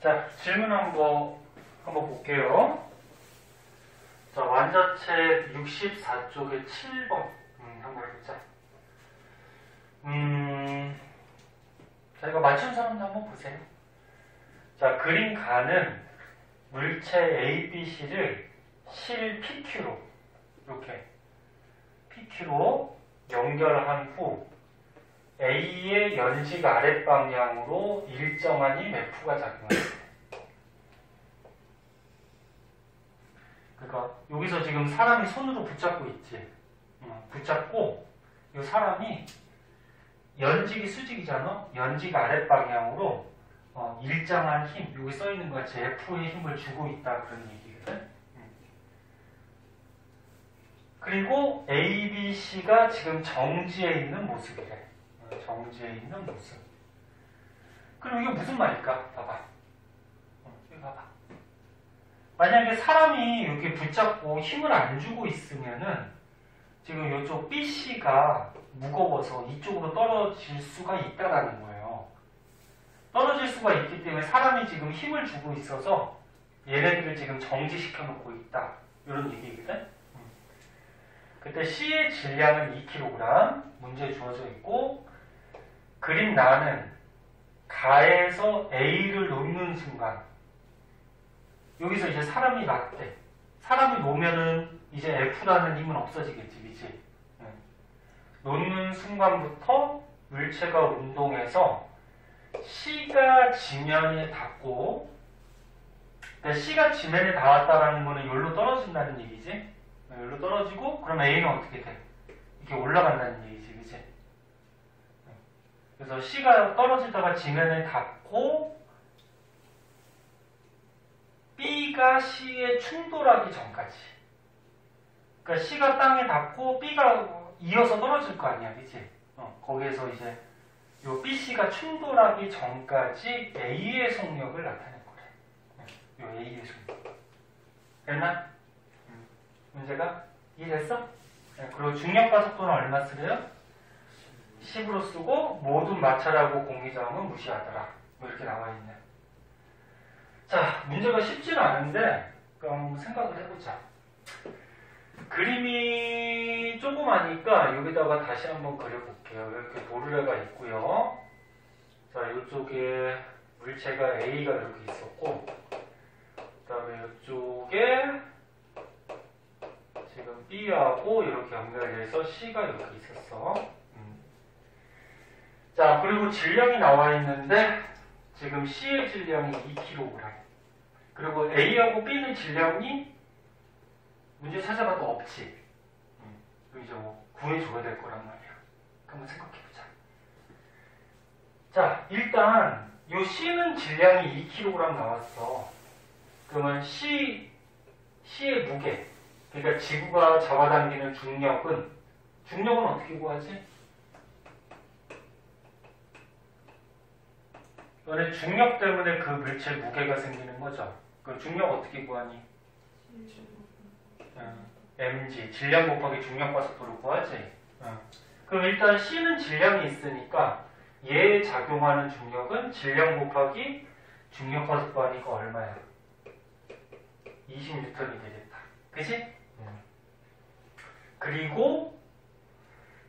자, 질문 한번 볼게요. 자, 완자책 64쪽에 7번. 한번 해보자. 자, 이거 맞춘 사람도 한번 보세요. 자, 그림 가는 물체 A, B, C를 실 PQ로, 이렇게 PQ로 연결한 후 A의 연식 아랫방향으로 일정한 힘 F가 작용합니다. 그러니까 여기서 지금 사람이 손으로 붙잡고 있지. 붙잡고 이 사람이 연직이 수직이잖아. 연직 아랫방향으로 일정한 힘, 여기 써있는 것 같이 F의 힘을 주고 있다 그런 얘기거든. 그리고 A, B, C가 지금 정지해 있는 모습이래. 정지해 있는 모습. 그럼 이게 무슨 말일까? 봐봐. 여기 봐봐. 만약에 사람이 이렇게 붙잡고 힘을 안 주고 있으면은 지금 이쪽 BC가 무거워서 이쪽으로 떨어질 수가 있다라는 거예요. 떨어질 수가 있기 때문에 사람이 지금 힘을 주고 있어서 얘네들을 지금 정지시켜 놓고 있다. 이런 얘기거든. 그때 C의 질량은 2kg 문제에 주어져 있고 그림 나는 가에서 A를 놓는 순간 여기서 이제 사람이 놨대. 사람이 놓으면은 이제 F라는 힘은 없어지겠지, 그치? 놓는 순간부터 물체가 운동해서 C가 지면에 닿고, 그러니까 C가 지면에 닿았다라는 거는 여기로 떨어진다는 얘기지? 여기로 떨어지고, 그럼 A는 어떻게 돼? 이렇게 올라간다는 얘기지, 그치? 그래서 C가 떨어지다가 지면에 닿고, B가 C에 충돌하기 전까지. 그러니까 C가 땅에 닿고 B가 이어서 떨어질 거 아니야, 그치? 거기에서 이제 요 BC가 충돌하기 전까지 A의 속력을 나타낼 거래. 요 A의 속력. 됐나? 문제가 이해됐어? 그리고 중력가속도는 얼마 쓰래요? 10으로 쓰고 모든 마찰하고 공기저항은 무시하더라. 뭐 이렇게 나와 있네. 자, 문제가 쉽지는 않은데 그럼 생각을 해보자. 그림이 조그마니까 여기다가 다시 한번 그려볼게요. 이렇게 도르래가 있고요. 자, 이쪽에 물체가 A가 이렇게 있었고 그 다음에 이쪽에 지금 B하고 이렇게 연결돼서 C가 이렇게 있었어. 자, 그리고 질량이 나와 있는데 지금 C의 질량이 2kg. 그리고 A하고 B는 질량이 문제 찾아봐도 없지. 그럼 이제 뭐 구해줘야 될 거란 말이야. 한번 생각해보자. 자, 일단 요 C는 질량이 2kg 나왔어. 그러면 C의 무게, 그러니까 지구가 잡아당기는 중력은 어떻게 구하지? 너네 중력 때문에 그 물체 무게가 생기는 거죠. 그럼 중력 어떻게 구하니? mg, 질량 곱하기 중력과속도를 구하지. 그럼 일단 C는 질량이 있으니까 얘에 작용하는 중력은 질량 곱하기 중력과속도 하니까 얼마야? 20N이 되겠다. 그치? 그리고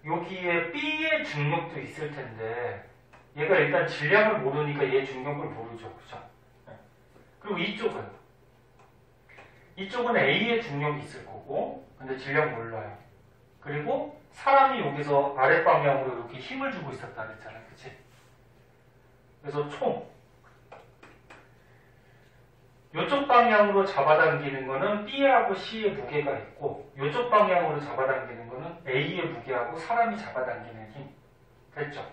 여기에 B의 중력도 있을 텐데 얘가 일단 질량을 모르니까 얘 중력을 모르죠. 그죠? 그리고 이쪽은 A의 중력이 있을 거고 근데 질량 몰라요. 그리고 사람이 여기서 아랫방향으로 이렇게 힘을 주고 있었다 그랬잖아. 그치? 그래서 총 이쪽 방향으로 잡아당기는 거는 B하고 C의 무게가 있고 이쪽 방향으로 잡아당기는 거는 A의 무게하고 사람이 잡아당기는 힘. 됐죠?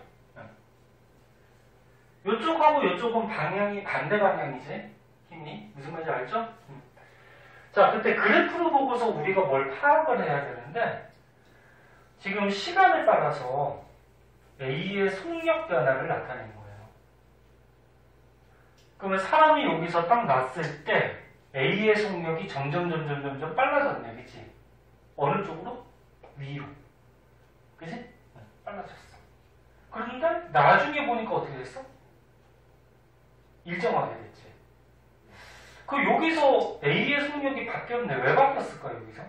이쪽하고 이쪽은 방향이 반대 방향이지? 힘이? 무슨 말인지 알죠? 자, 그때 그래프로 보고서 우리가 뭘 파악을 해야 되는데 지금 시간에 따라서 A의 속력 변화를 나타낸 거예요. 그러면 사람이 여기서 딱 놨을 때 A의 속력이 점점 빨라졌네, 그치? 어느 쪽으로? 위로. 그치? 빨라졌어. 그런데 나중에 보니까 어떻게 됐어? 일정하게 됐지. 그 여기서 A의 속력이 바뀌었네. 왜 바뀌었을까 여기서?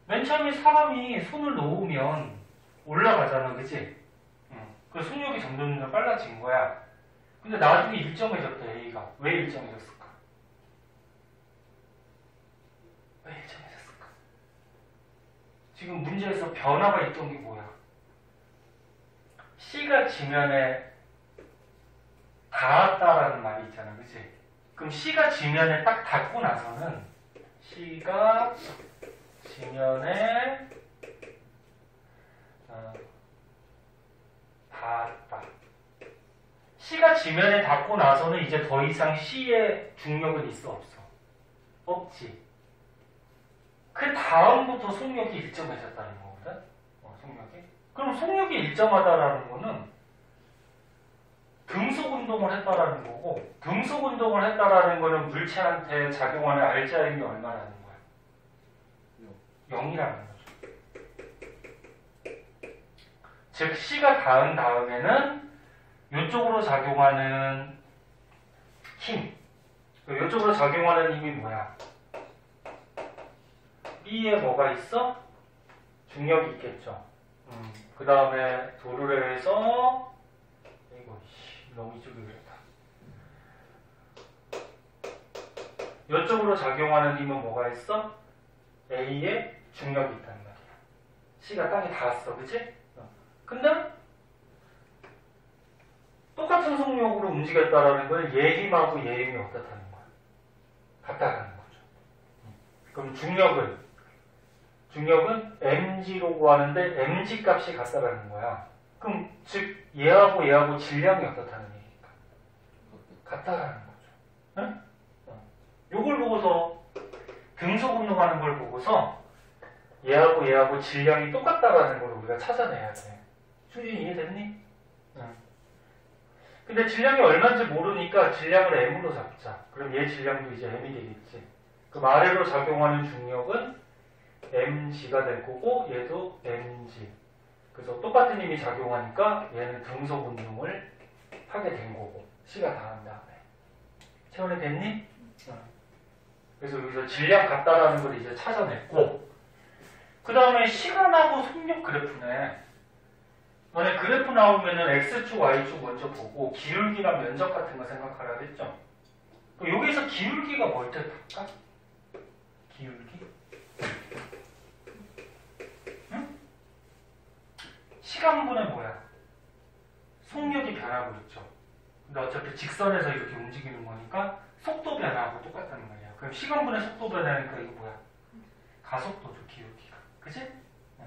맨 처음에 사람이 손을 놓으면 올라가잖아, 그치? 그 속력이 점점 빨라진 거야. 근데 나중에 일정해졌대, A가. 왜 일정해졌을까? 왜 일정해졌을까? 지금 문제에서 변화가 있던 게 뭐야? C가 지면에 닿았다라는 말이 있잖아, 그치? 그럼 C가 지면에 딱 닿고 나서는 C가 지면에 닿았다. C가 지면에 닿고 나서는 이제 더 이상 C의 중력은 있어, 없어? 없지. 그 다음부터 속력이 일정해졌다는 거거든? 속력이. 그럼 속력이 일정하다라는 거는 등속 운동을 했다라는 거고, 등속 운동을 했다라는 거는 물체한테 작용하는 알자임이 얼마라는 거야? 0이라는 거죠. 즉, C가 닿은 다음에는 이쪽으로 작용하는 힘, 이쪽으로 작용하는 힘이 뭐야? B에 뭐가 있어? 중력이 있겠죠. 그 다음에 도르래 해서 이거 너무 이쪽이 그랬다. 이쪽으로 작용하는 힘은 뭐가 있어? A에 중력이 있다는 말이야. C가 땅에 닿았어, 그치? 근데 똑같은 속력으로 움직였다라는 건 얘 힘하고 얘 힘이 어떻다는 거야? 같다라는 거죠. 그럼 중력은 mg로 구하는데 mg 값이 같다라는 거야. 그럼 즉 얘하고 질량이 어떻다는 얘기니까? 같다라는 거죠. 응? 요걸 보고서 등속 운동하는 걸 보고서 얘하고 질량이 똑같다라는 걸 우리가 찾아내야 돼. 충분히 이해됐니? 응. 근데 질량이 얼마인지 모르니까 질량을 m으로 잡자. 그럼 얘 질량도 이제 m이 되겠지. 그럼 아래로 작용하는 중력은 mg가 될 거고 얘도 mg. 그래서 똑같은 힘이 작용하니까 얘는 등속 운동을 하게 된 거고 C가 닿은 다음에. 채원이 됐니? 그래서 여기서 질량 같다라는 걸 이제 찾아냈고, 그 다음에 시간하고 속력 그래프네. 너네 그래프 나오면은 X축, Y축 먼저 보고 기울기나 면적 같은 거 생각하라 했죠? 여기서 기울기가 뭘 뜻할까? 기울기? 응? 시간분의 뭐야? 속력이 변하고 있죠. 근데 어차피 직선에서 이렇게 움직이는 거니까 속도 변화하고 똑같다는 말이야. 그럼 시간분의 속도 변화니까 이거 뭐야? 가속도죠, 기울기가. 그치? 응.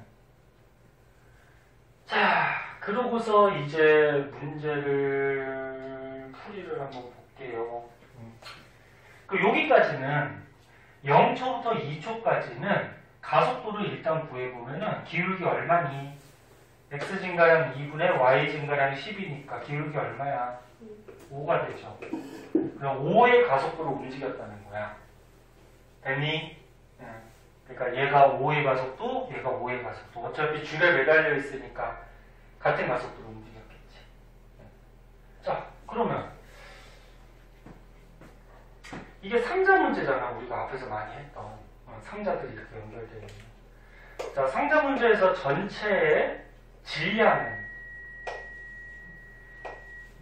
자, 그러고서 이제 문제를 풀이를 한번 볼게요. 여기까지는 0초부터 2초까지는 가속도를 일단 구해보면은 기울기 얼마니? x 증가량 2분의 y 증가량 10이니까 기울기 얼마야? 5가 되죠. 그럼 5의 가속도로 움직였다는 거야. 됐니? 그러니까 얘가 5의 가속도, 얘가 5의 가속도. 어차피 줄에 매달려 있으니까 같은 가속도로 움직였겠지. 자, 그러면 이게 상자 문제잖아. 우리가 앞에서 많이 했던 상자들이 이렇게 연결되어 있는. 자, 상자 문제에서 전체의 질량은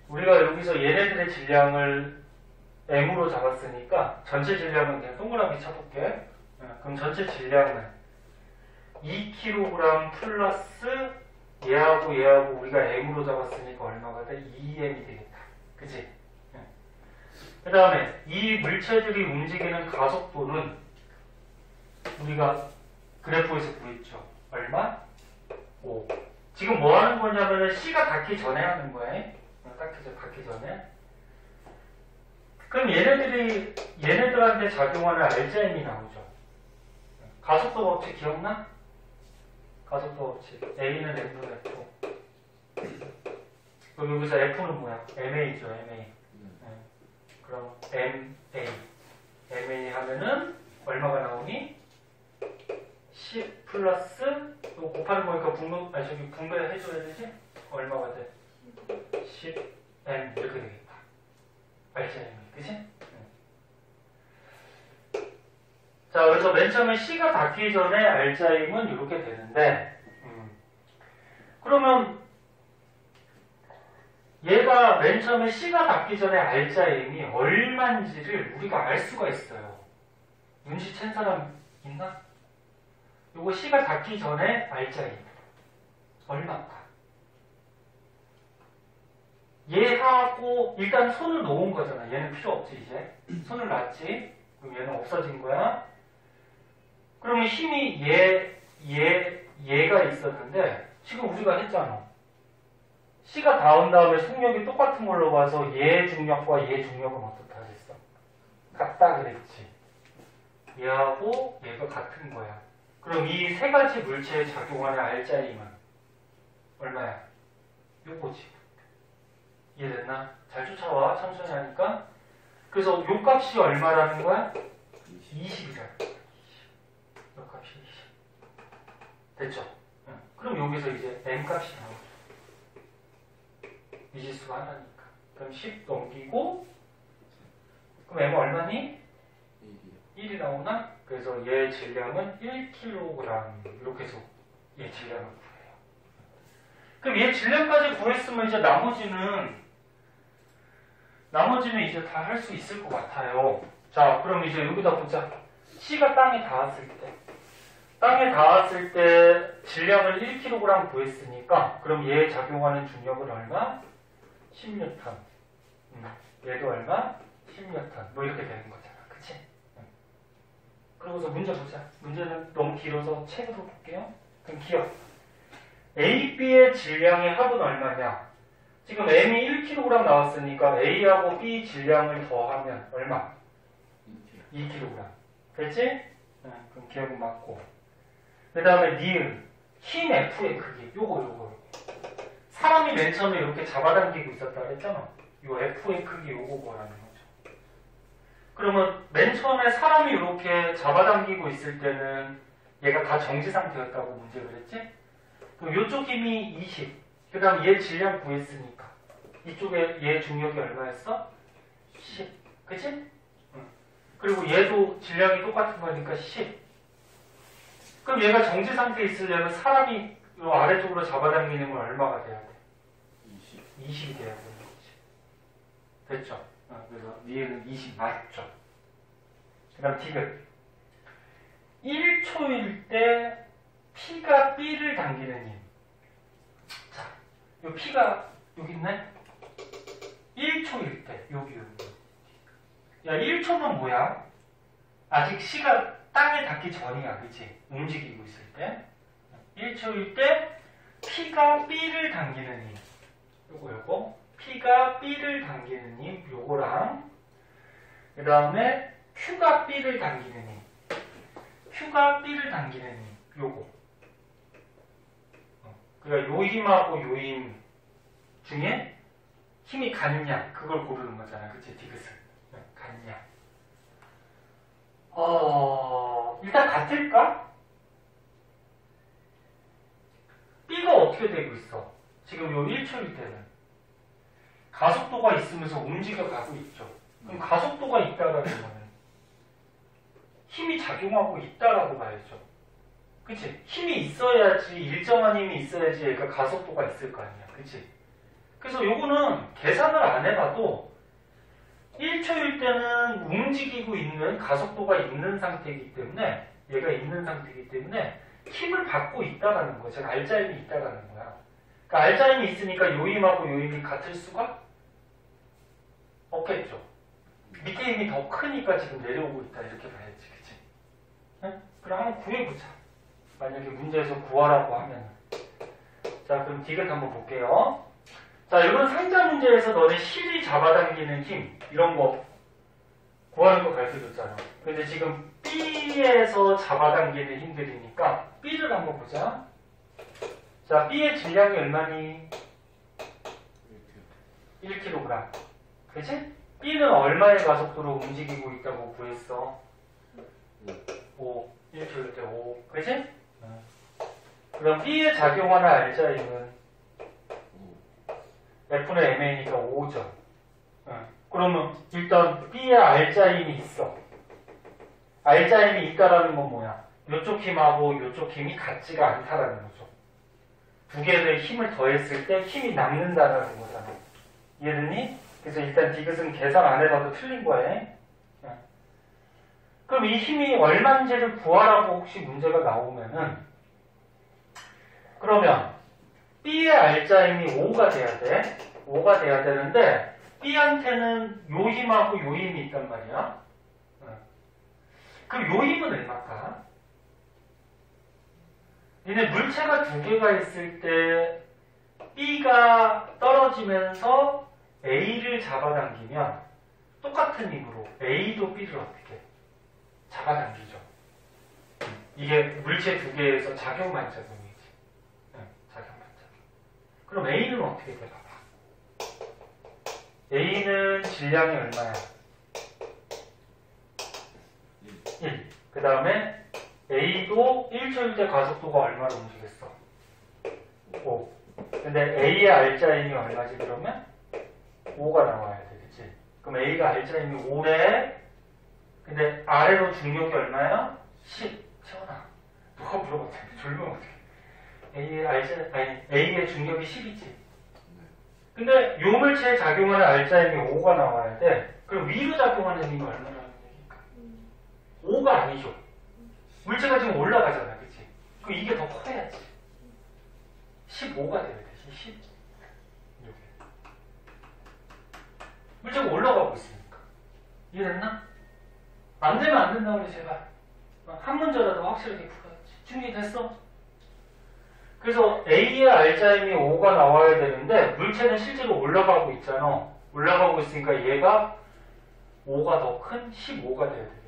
우리가 여기서 얘네들의 질량을 m으로 잡았으니까 전체 질량은 그냥 동그라미 쳐볼게. 그럼 전체 질량은 2kg 플러스 얘하고 우리가 m으로 잡았으니까 얼마가 돼? 2m이 되겠다. 그치? 그 다음에 이 물체들이 움직이는 가속도는 우리가 그래프에서 구했죠. 얼마? 5. 지금 뭐 하는 거냐면은 C가 닿기 전에 하는 거야. 닿기 전에. 그럼 얘네들한테 작용하는 알자임이 나오죠. 가속도 법칙 기억나? 가속도 법칙. A는 M분의 F. 그럼 여기서 F는 뭐야? MA죠, MA. 그럼 MA 하면은 얼마가 나오니? 10 플러스 이거 곱하는 거니까 분배 해줘야 되지? 얼마가 돼? 10 M 이렇게 되겠다. 알짜임이, 그치? 자, 그래서 맨 처음에 C가 닿기 전에 알짜임은 이렇게 되는데, 그러면 얘가 맨 처음에 C가 닿기 전에 알짜임이 얼마인지를 우리가 알 수가 있어요. 눈치챈 사람 있나? 요거 C가 닿기 전에 알짜임 얼마일까? 얘하고 일단 손을 놓은 거잖아. 얘는 필요 없지 이제. 손을 놨지. 그럼 얘는 없어진 거야. 그러면 힘이 얘가 있었는데 지금 우리가 했잖아. C가 닿은 다음에 속력이 똑같은 걸로 봐서 얘 중력과 얘 중력은 어떻다 그랬어? 같다 그랬지. 얘하고 얘가 같은 거야. 그럼 이 세 가지 물체에 작용하는 알짜임은 얼마야? 요거지. 이해됐나? 잘 쫓아와. 천천히 하니까. 그래서 요 값이 얼마라는 거야? 20이잖아. 요 값이 20. 됐죠? 응. 그럼 여기서 이제 M 값이 나오죠. 미지수가 하나니까. 그럼 10 넘기고, 그럼 M 얼마니? 1이 나오나? 그래서 얘 질량은 1kg. 이렇게 해서 얘 질량을 구해요. 그럼 얘 질량까지 구했으면 이제 나머지는 이제 다 할 수 있을 것 같아요. 자, 그럼 이제 여기다 보자. C가 땅에 닿았을 때 질량을 1kg 구했으니까 그럼 얘에 작용하는 중력은 얼마? 10N. 얘도 얼마? 10N. 뭐 이렇게 되는 거잖아. 그치? 그러고서 문제 보자. 문제는 너무 길어서 책으로 볼게요. 그럼 기억. A, B의 질량의 합은 얼마냐? 지금 M이 1kg 나왔으니까 A하고 B 질량을 더하면 얼마? 2kg. 됐지? 그럼 기억은 맞고. 그 다음에 니은. 힘 F의 크기. 요거. 사람이 맨 처음에 이렇게 잡아당기고 있었다 그랬잖아. 요 F의 크기 요거 뭐라는 거죠. 그러면 맨 처음에 사람이 이렇게 잡아당기고 있을 때는 얘가 다 정지 상태였다고 문제를 했지? 그럼 요쪽 힘이 20. 그 다음 얘 질량 구했으니까 이쪽에 얘 중력이 얼마였어? 10. 그치? 응. 그리고 얘도 질량이 똑같은 거니까 10. 그럼 얘가 정지 상태에 있으려면 사람이 요 아래쪽으로 잡아당기는 건 얼마가 돼야 돼? 20이 돼야 되는 거지. 됐죠? 그래서 니에는 20 맞죠? 그 다음 디귿. 1초일 때 P가 B를 당기는 힘. 자, 요 P가 여기 있네? 1초일 때, 여기. 야, 1초는 뭐야? 아직 C가 땅에 닿기 전이야, 그치? 움직이고 있을 때. 1초일 때 P가 B를 당기는 힘. 요거. P가 B를 당기는 힘, 요거랑, 그 다음에 Q가 B를 당기는 힘. Q가 B를 당기는 힘, 요거. 그러니까 요 힘하고 요 힘 중에 힘이 같냐, 그걸 고르는 거잖아. 그치? 디귿은. 같냐. 일단 같을까? B가 어떻게 되고 있어? 지금 요 1초일 때는. 가속도가 있으면서 움직여 가고 있죠. 그럼 가속도가 있다라는 거는 힘이 작용하고 있다라고 봐야죠. 그치? 힘이 있어야지, 일정한 힘이 있어야지 얘가 가속도가 있을 거 아니야. 그치? 그래서 요거는 계산을 안 해봐도 1초일 때는 움직이고 있는 가속도가 있는 상태이기 때문에 얘가 있는 상태이기 때문에 힘을 받고 있다라는 거야. 즉 알짜임이 있다라는 거야. 그러니까 알짜임이 있으니까 요임하고 요임이 같을 수가 없겠죠. 밑에 힘이 더 크니까 지금 내려오고 있다 이렇게 봐야지. 그치? 네? 그럼 한번 구해보자. 만약에 문제에서 구하라고 하면. 자, 그럼 디귿 한번 볼게요. 자, 이런 상자 문제에서 너네 실이 잡아당기는 힘 이런 거 구하는 거 가르쳐줬잖아. 근데 지금 B에서 잡아당기는 힘들이니까 B를 한번 보자. 자, B의 질량이 얼마니? 1kg. 그치? B는 얼마의 가속도로 움직이고 있다고 구했어? 5. 1초일 때 5. 그치? 그럼 B에 작용하는 알짜임은 F는 MA니까 5죠. 그러면 일단 B에 R자임이 있어. R자임이 있다라는 건 뭐야? 이쪽 힘하고 이쪽 힘이 같지가 않다라는 거죠. 두 개의 힘을 더했을 때 힘이 남는다라는 거잖아. 이해됐니? 그래서 일단 디귿은 계산 안 해봐도 틀린 거야. 그럼 이 힘이 얼마인지를 구하라고 혹시 문제가 나오면은, 그러면 B의 R자임이 5가 돼야 돼. 5가 돼야 되는데 B한테는 요 힘하고 요 힘이 있단 말이야. 그럼 요 힘은 얼마일까? 얘네 물체가 두 개가 있을 때 B가 떨어지면서 A를 잡아당기면 똑같은 힘으로 A도 B를 어떻게 잡아당기죠. 이게 물체 두 개에서 작용반작용이지. 작용반작용. 그럼 A는 어떻게 돼? 봐봐. A는 질량이 얼마야? 1. 그 다음에 A도 1초일 때 가속도가 얼마로 움직였어? 5. 근데 A의 R자임이 얼마지 그러면? 5가 나와야 되겠지. 그럼 A가 R자임이 5래. 근데 아래로 중력이 얼마야? 10. 채원아, 누가 물어봤더니 졸면 어떡해. A의 중력이 10이지. 근데 요 물체에 작용하는 R자임이 5가 나와야 돼. 그럼 위로 작용하는 힘이 얼마나? 5가 아니죠. 물체가 지금 올라가잖아, 그치? 그럼 이게 더 커야지. 15가 돼야 돼, 10. 이렇게. 물체가 올라가고 있으니까. 이해됐나? 안 되면 안 된다고 그래, 제발. 한 문제라도 확실하게 풀어야지. 준비됐어? 그래서 A의 R자임이 5가 나와야 되는데, 물체는 실제로 올라가고 있잖아. 올라가고 있으니까 얘가 5가 더 큰 15가 돼야 돼.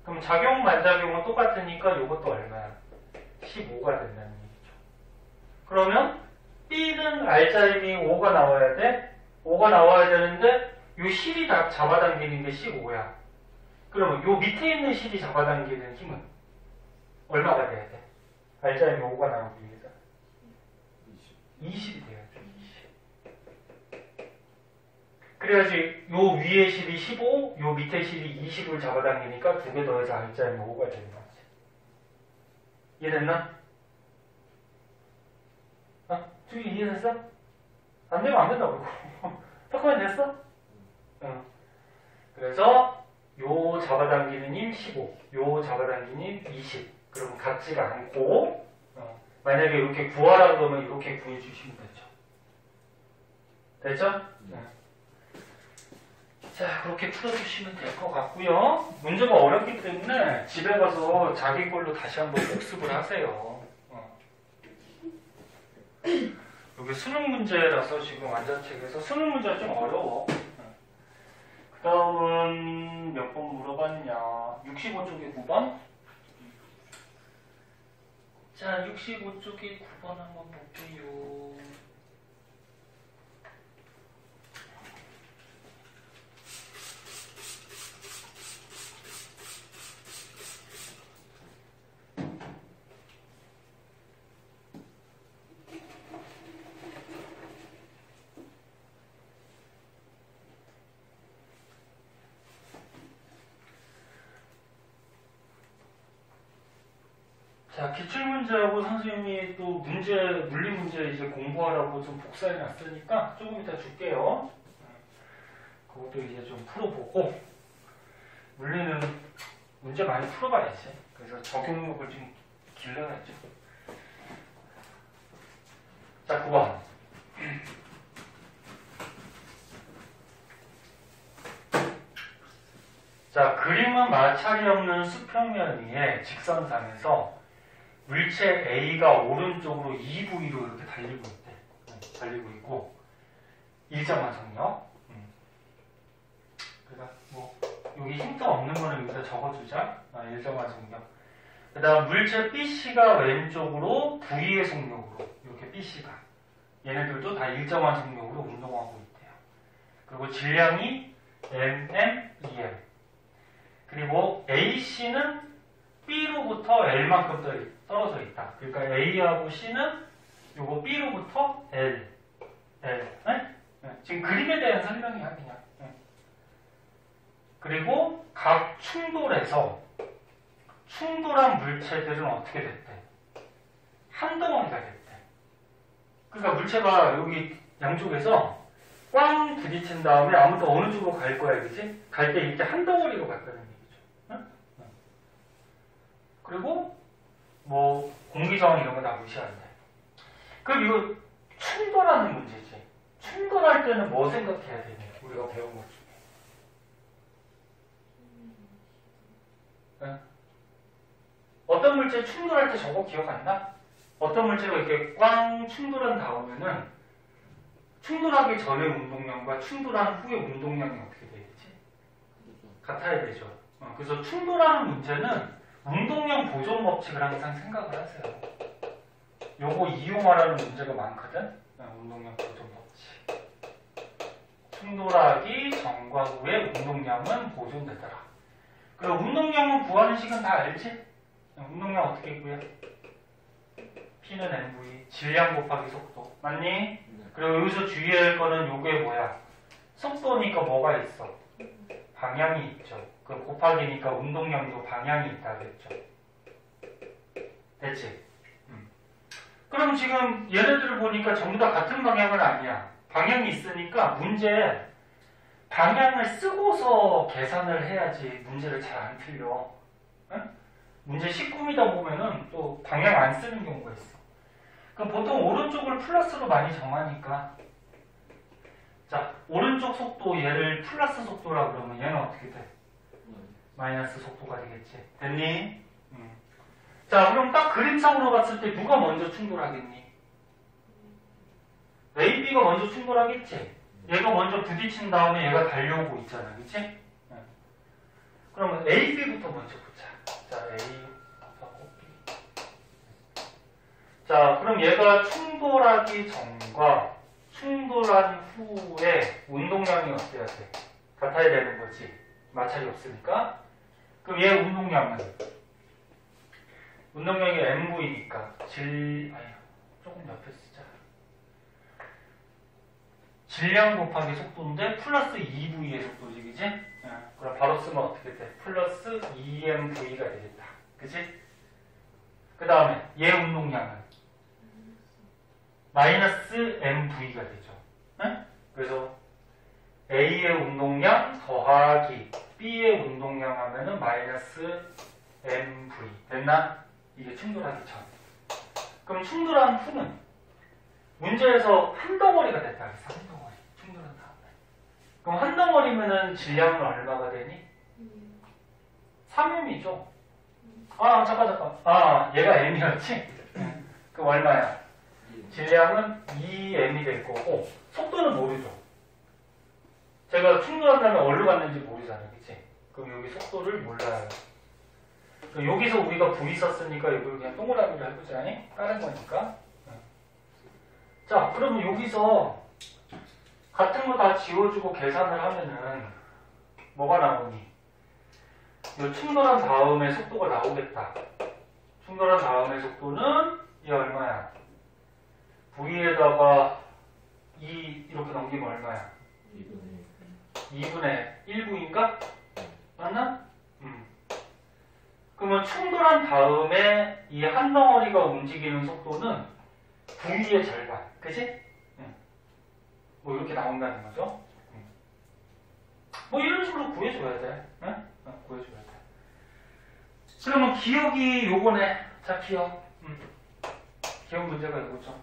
그럼 작용, 반작용은 똑같으니까 이것도 얼마야? 15가 된다는 얘기죠. 그러면 B는 R자임이 5가 나와야 돼? 5가 나와야 되는데 이 실이 잡아당기는 게 15야. 그러면 이 밑에 있는 실이 잡아당기는 힘은 얼마가 돼야 돼? R자임이 5가 나오기 위해서 20이 돼야 돼. 20. 그래야지 요 위에 실이 15, 요 밑에 실이 20을 잡아당기니까 두 개 더해서 R자임이 5가 되는 거지. 이해됐나? 저기 이해됐어? 안 되면 안 된다고. 잠깐만 됐어? 그래서 요 잡아당기는 힘 15, 요 잡아당기는 힘 20. 그러면 같지가 않고 만약에 이렇게 구하라 그러면 이렇게 구해주시면 되죠. 됐죠? 자, 그렇게 풀어주시면 될 것 같고요. 문제가 어렵기 때문에 집에 가서 자기 걸로 다시 한번 복습을 하세요. 여기 수능 문제라서 지금 완전책에서 수능 문제가 좀 어려워. 그 다음은 몇 번 물어봤냐? 65쪽에 9번? 자, 65쪽에 9번 한번 볼게요. 자, 기출문제하고 선생님이 또 물리 문제 이제 공부하라고 좀 복사해 놨으니까 조금 이따 줄게요. 그것도 이제 좀 풀어보고, 물리는 문제 많이 풀어봐야지. 그래서 적용력을 좀 길러야죠. 자, 9번. 자, 그림은 마찰이 없는 수평면 위에 직선상에서 물체 A가 오른쪽으로 2V로 이렇게 달리고 있대. 달리고 있고, 일정한 속력. 그러니까 뭐 여기 힌트 없는 거는 여기다 적어주자. 일정한 속력. 그 다음 물체 BC가 왼쪽으로 V의 속력으로 이렇게 BC가 얘네들도 다 일정한 속력으로 운동하고 있대요. 그리고 질량이 MM, EM. 그리고 AC는 B로부터 L만큼 떨어져 있다. 그러니까 A하고 C는 요거 B로부터 L, 지금 그림에 대한 설명이야 그냥. 그리고 각 충돌에서 충돌한 물체들은 어떻게 됐대? 한 덩어리가 됐대. 그러니까 물체가 여기 양쪽에서 꽝 부딪힌 다음에 아무튼 어느 쪽으로 갈 거야, 그치? 갈 때 이렇게 한 덩어리로 갔다는 얘기죠. 응? 그리고 뭐 공기저항 이런 거 다 무시하면 돼. 그럼 이거 충돌하는 문제지. 충돌할 때는 뭐 생각해야 되냐? 우리가 배운 것 중에. 응? 어떤 물체 충돌할 때 저거 기억 안 나? 어떤 물체가 이렇게 꽝 충돌한 다음에는 충돌하기 전의 운동량과 충돌한 후의 운동량이 어떻게 돼야 되지? 같아야 되죠. 그래서 충돌하는 문제는 운동량 보존 법칙을 항상 생각을 하세요. 요거 이용하라는 문제가 많거든? 운동량 보존 법칙. 충돌하기 전과 후의 운동량은 보존되더라. 그리고 운동량은 구하는 식은 다 알지? 운동량 어떻게 구해? P는 mv, 질량 곱하기 속도. 맞니? 그리고 여기서 주의해야 할 거는 요게 뭐야? 속도니까 뭐가 있어? 방향이 있죠. 그 곱하기니까 운동량도 방향이 있다 그랬죠. 됐지? 그럼 지금 얘네들을 보니까 전부 다 같은 방향은 아니야. 방향이 있으니까 문제 방향을 쓰고서 계산을 해야지 문제를 잘 안 틀려. 응? 문제 19미다 보면은 또 방향 안 쓰는 경우가 있어. 그럼 보통 오른쪽을 플러스로 많이 정하니까 자 오른쪽 속도 얘를 플러스 속도라 그러면 얘는 어떻게 돼? 마이너스 속도가 되겠지. 됐니? 자 그럼 딱 그림상으로 봤을 때 누가 먼저 충돌하겠니? A, B가 먼저 충돌하겠지. 얘가 먼저 부딪힌 다음에 얘가 달려오고 있잖아. 그치? 그러면 A, B부터 먼저 보자. 자 A 자, 그럼 얘가 충돌하기 전과 충돌한 후에 운동량이 어때야 돼? 같아야 되는 거지. 마찰이 없으니까. 그럼 얘 운동량이 mv니까 조금 옆에 쓰자. 질량 곱하기 속도인데 플러스 2v의 속도지, 그지? 그럼 바로 쓰면 어떻게 돼? 플러스 2mv가 되겠다. 그지? 그 다음에 얘 운동량은 마이너스 mv가 되죠. 네? 그래서 A의 운동량 더하기 B의 운동량 하면은 마이너스 mv. 됐나? 이게 충돌하기 전. 그럼 충돌한 후는 문제에서 한 덩어리가 됐다. 그래서 한 덩어리. 충돌한 다음에. 그럼 한 덩어리면은 질량은 얼마가 되니? 3m이죠. 아, 잠깐. 얘가 m이었지? 그럼 얼마야? 질량은 2m이 될 거고 속도는 모르죠. 제가 충돌한다면 어디로 갔는지 모르잖아요. 그치? 그럼 여기 속도를 몰라요. 그럼 여기서 우리가 V 썼으니까 이걸 그냥 동그라미로 해보자. 다른 거니까. 자, 그러면 여기서 같은 거 다 지워주고 계산을 하면은 뭐가 나오니? 이 충돌한 다음에 속도가 나오겠다. 충돌한 다음에 속도는 이 얼마야? V에다가 2 이렇게 넘기면 얼마야? 2분의 1V인가? 맞나? 그러면 충돌한 다음에 이 한 덩어리가 움직이는 속도는 V의 절반. 그치? 뭐 이렇게 나온다는 거죠. 뭐 이런 식으로 구해줘야 돼. 구해줘야 돼. 그러면 기억이 요거네. 자, 기억. 기억 문제가 이거죠.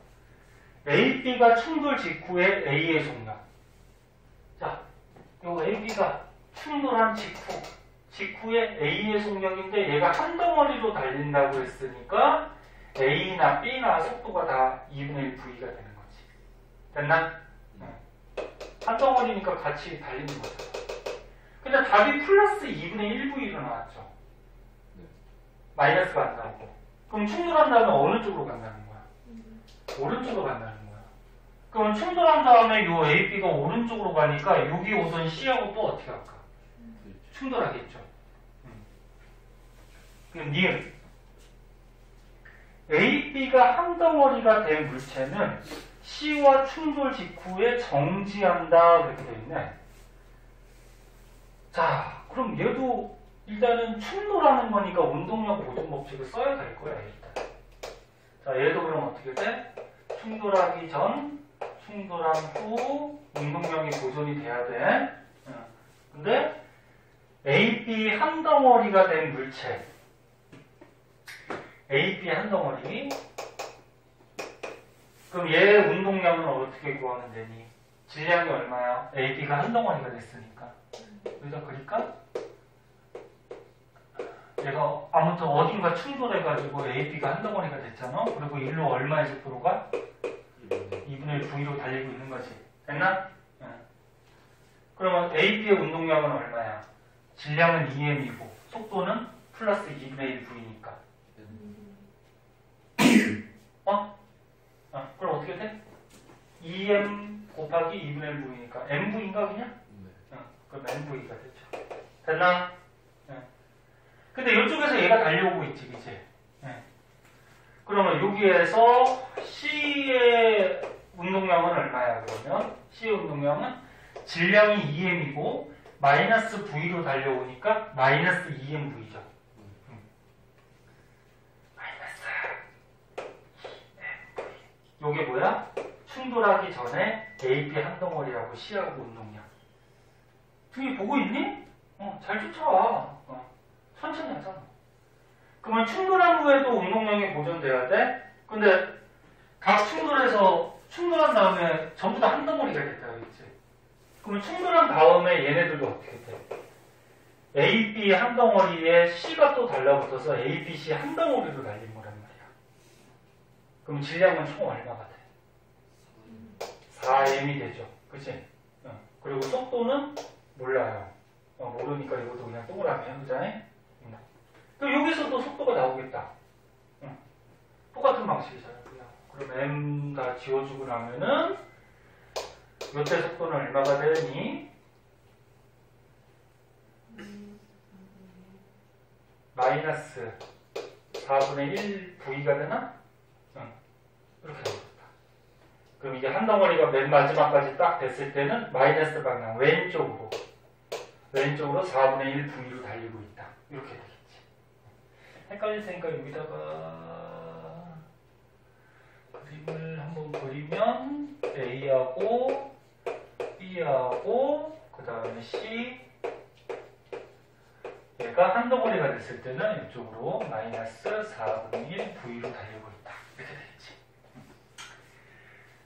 A, B가 충돌 직후에 A의 속력. 자, 요 A, B가 충돌한 직후에 A의 속력인데 얘가 한 덩어리로 달린다고 했으니까 A나 B나 속도가 다 2분의 1 V가 되는 거지. 됐나? 한 덩어리니까 같이 달리는 거죠. 근데 답이 플러스 2분의 1 V로 나왔죠. 마이너스가 안 나오고. 그럼 충돌한다면 어느 쪽으로 간다는 거야? 오른쪽으로 간다는 거야. 그럼 충돌한 다음에 요 A, B가 오른쪽으로 가니까 여기 오선 C하고 또 어떻게 할까? 충돌하겠죠. 그럼 니은 A, B가 한 덩어리가 된 물체는 C와 충돌 직후에 정지한다 그렇게 되어 있네. 자, 그럼 얘도 일단은 충돌하는 거니까 운동력 보존 법칙을 써야 될 거야 일단. 자, 얘도 그럼 어떻게 돼? 충돌하기 전, 충돌한 후 운동력이 보존이 돼야 돼. 근데 AB 한 덩어리가 된 물체, AB 한 덩어리. 그럼 얘 운동량은 어떻게 구하면 되니? 질량이 얼마야? AB가 한 덩어리가 됐으니까. 여기다 그릴까? 얘가 아무튼 어딘가 충돌해가지고 AB가 한 덩어리가 됐잖아? 그리고 일로 얼마의 속도로가? 2분의 1 V로 달리고 있는 거지. 됐나? 그러면 AB의 운동량은 얼마야? 질량은 2m이고 속도는 플러스 2분의 1 V니까. 그럼 어떻게 돼? 2m 곱하기 2분의 1 V니까 mV인가 그냥? 그럼 mV가 되죠. 됐나? 근데 이쪽에서 얘가 달려오고 있지, 그치? 그러면 여기에서 C의 운동량은 얼마야, 그러면? C의 운동량은 질량이 2m이고, 마이너스 V로 달려오니까 마이너스 2mV죠. 마이너스 2mV. 요게 뭐야? 충돌하기 전에 AB 한 덩어리하고 C하고 운동량. 등이 보고 있니? 잘 쫓아와. 천천히 하잖아. 그러면 충돌한 후에도 운동량이 보존돼야 돼? 근데 각 충돌한 다음에 전부 다 한 덩어리가 됐다 그랬지? 그러면 충돌한 다음에 얘네들도 어떻게 돼? AB 한 덩어리에 C가 또 달라붙어서 ABC 한 덩어리로 달린 거란 말이야. 그럼 질량은 총 얼마가 돼? 4m이 되죠. 그치? 그리고 속도는 몰라요. 모르니까 이것도 그냥 동그라미야. 그잖아요? 그럼 여기서도 속도가 나오겠다. 똑같은 방식이잖아요. 그럼 M 다 지워주고 나면은 요때 속도는 얼마가 되니? 마이너스 4분의 1 V가 되나? 이렇게 되겠다. 그럼 이게 한 덩어리가 맨 마지막까지 딱 됐을 때는 마이너스 방향 왼쪽으로 4분의 1 V로 달리고 있다. 이렇게 되겠지. 헷갈릴 테니까 여기다가 그림을 한번 그리면 A하고 B하고 그 다음에 C 얘가 한 덩어리가 됐을 때는 이쪽으로 마이너스 4분의 1 V로 달리고 있다. 이렇게 되겠지.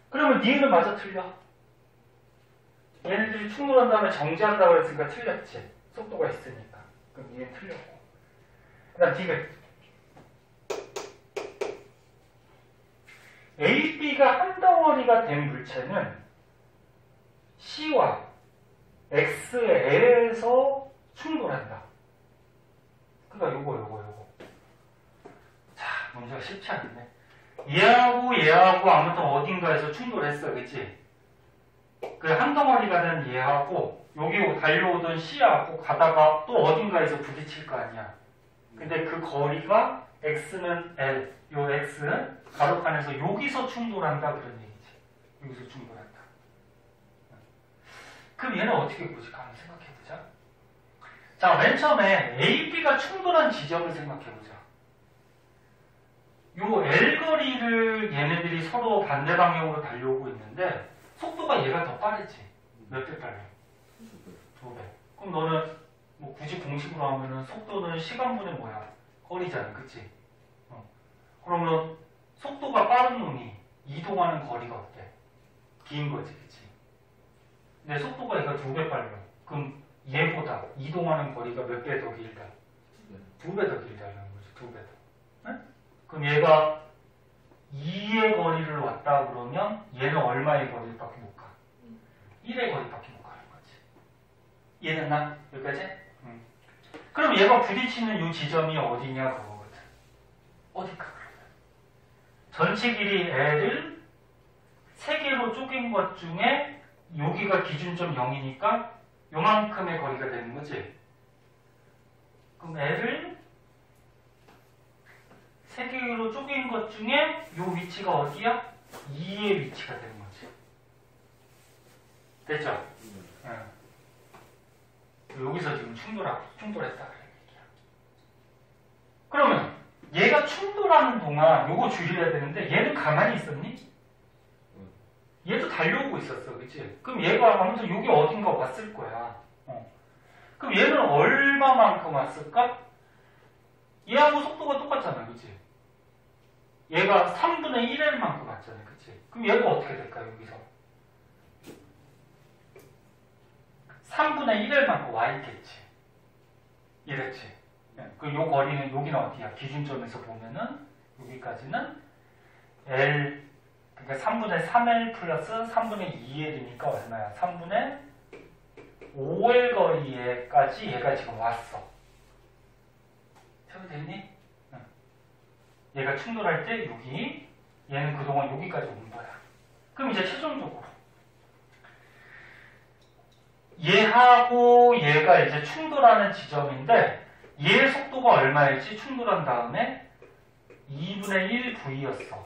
그러면 니은 마저 틀려. 얘네들이 충돌한 다음에 정지한다고 했으니까 틀렸지. 속도가 있으니까. 그럼 니은 틀렸고. 그 다음 디귿. AB가 한 덩어리가 된 물체는 C와 X의 L에서 충돌한다. 그러니까 요거. 자, 문제가 쉽지 않네. 얘하고 아무튼 어딘가에서 충돌했어. 그치? 그 한 덩어리가 된 얘하고 여기 달려오던 C하고 가다가 또 어딘가에서 부딪힐 거 아니야. 근데 그 거리가 X는 L, 요 X는 가로판에서 여기서 충돌한다 그런 얘기지. 여기서 충돌한다. 그럼 얘는 어떻게 보지? 한번 생각해보자. 자, 맨 처음에 A, B가 충돌한 지점을 생각해보자. 요 L 거리를 얘네들이 서로 반대 방향으로 달려오고 있는데 속도가 얘가 더 빠르지. 몇 배 빨라? 2배. 그럼 너는 뭐 굳이 공식으로 하면은 속도는 시간분의 뭐야? 거리잖아. 그치? 그러면 속도가 빠른 놈이 이동하는 거리가 어때? 긴 거지. 그치? 근데 속도가 얘가 2배 빨라. 그럼 얘보다 이동하는 거리가 몇 배 더 길다? 2배 더 길다는 거지. 2배 더. 네? 그럼 얘가 2의 거리를 왔다 그러면 얘는 얼마의 거리밖에 못 가? 1의 거리밖에 못 가는 거지. 이해됐나? 여기까지? 그럼 얘가 부딪히는 이 지점이 어디냐 그거거든. 어딜까 그러면? 전체 길이 L을 3개로 쪼갠 것 중에 여기가 기준점 0이니까 요만큼의 거리가 되는 거지. 그럼 L을 3개로 쪼갠 것 중에 요 위치가 어디야? 2의 위치가 되는 거지. 됐죠? 여기서 지금 충돌했다. 그러면 얘가 충돌하는 동안 요거 주의해야 되는데 얘는 가만히 있었니? 얘도 달려오고 있었어. 그치? 그럼 얘가 아무튼 여기 어딘가 왔을 거야. 그럼 얘는 얼마만큼 왔을까? 얘하고 속도가 똑같잖아. 그치? 얘가 3분의 1의 만큼 왔잖아. 그치? 그럼 얘가 어떻게 될까? 여기서 3분의 1의 만큼 와 있겠지. 이랬지? 요 거리는 여기는 어디야? 기준점에서 보면은 여기까지는 L, 그러니까 3분의 3L 플러스 3분의 2L이니까 얼마야? 3분의 5L 거리에까지 얘가 지금 왔어. 됐니? 얘가 충돌할 때 여기, 얘는 그동안 여기까지 온 거야. 그럼 이제 최종적으로 얘하고 얘가 이제 충돌하는 지점인데 얘의 속도가 얼마였지? 충돌한 다음에 2분의 1V였어.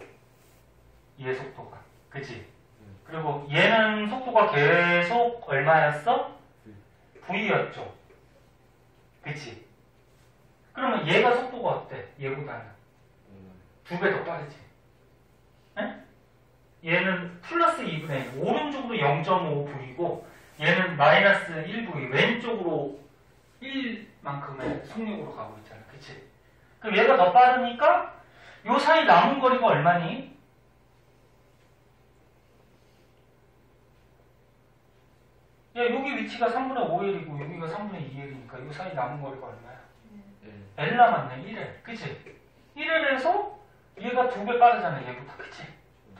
얘의 속도가. 그치? 그리고 얘는 속도가 계속 얼마였어? V였죠. 그치? 그러면 얘가 속도가 어때? 얘보다는 2배 더 빠르지. 에? 얘는 플러스 2분의 1, 오른쪽으로 0.5V고 얘는 마이너스 1V, 왼쪽으로 1만큼의 속력으로 가고 있잖아. 그치? 그럼 얘가 더 빠르니까 요 사이 남은 거리가 얼마니? 야, 여기 위치가 3분의 5L이고 여기가 3분의 2L이니까 요 사이 남은 거리가 얼마야? L 남았네. 1L. 그치? 1L에서 얘가 2배 빠르잖아. 얘보다. 그치?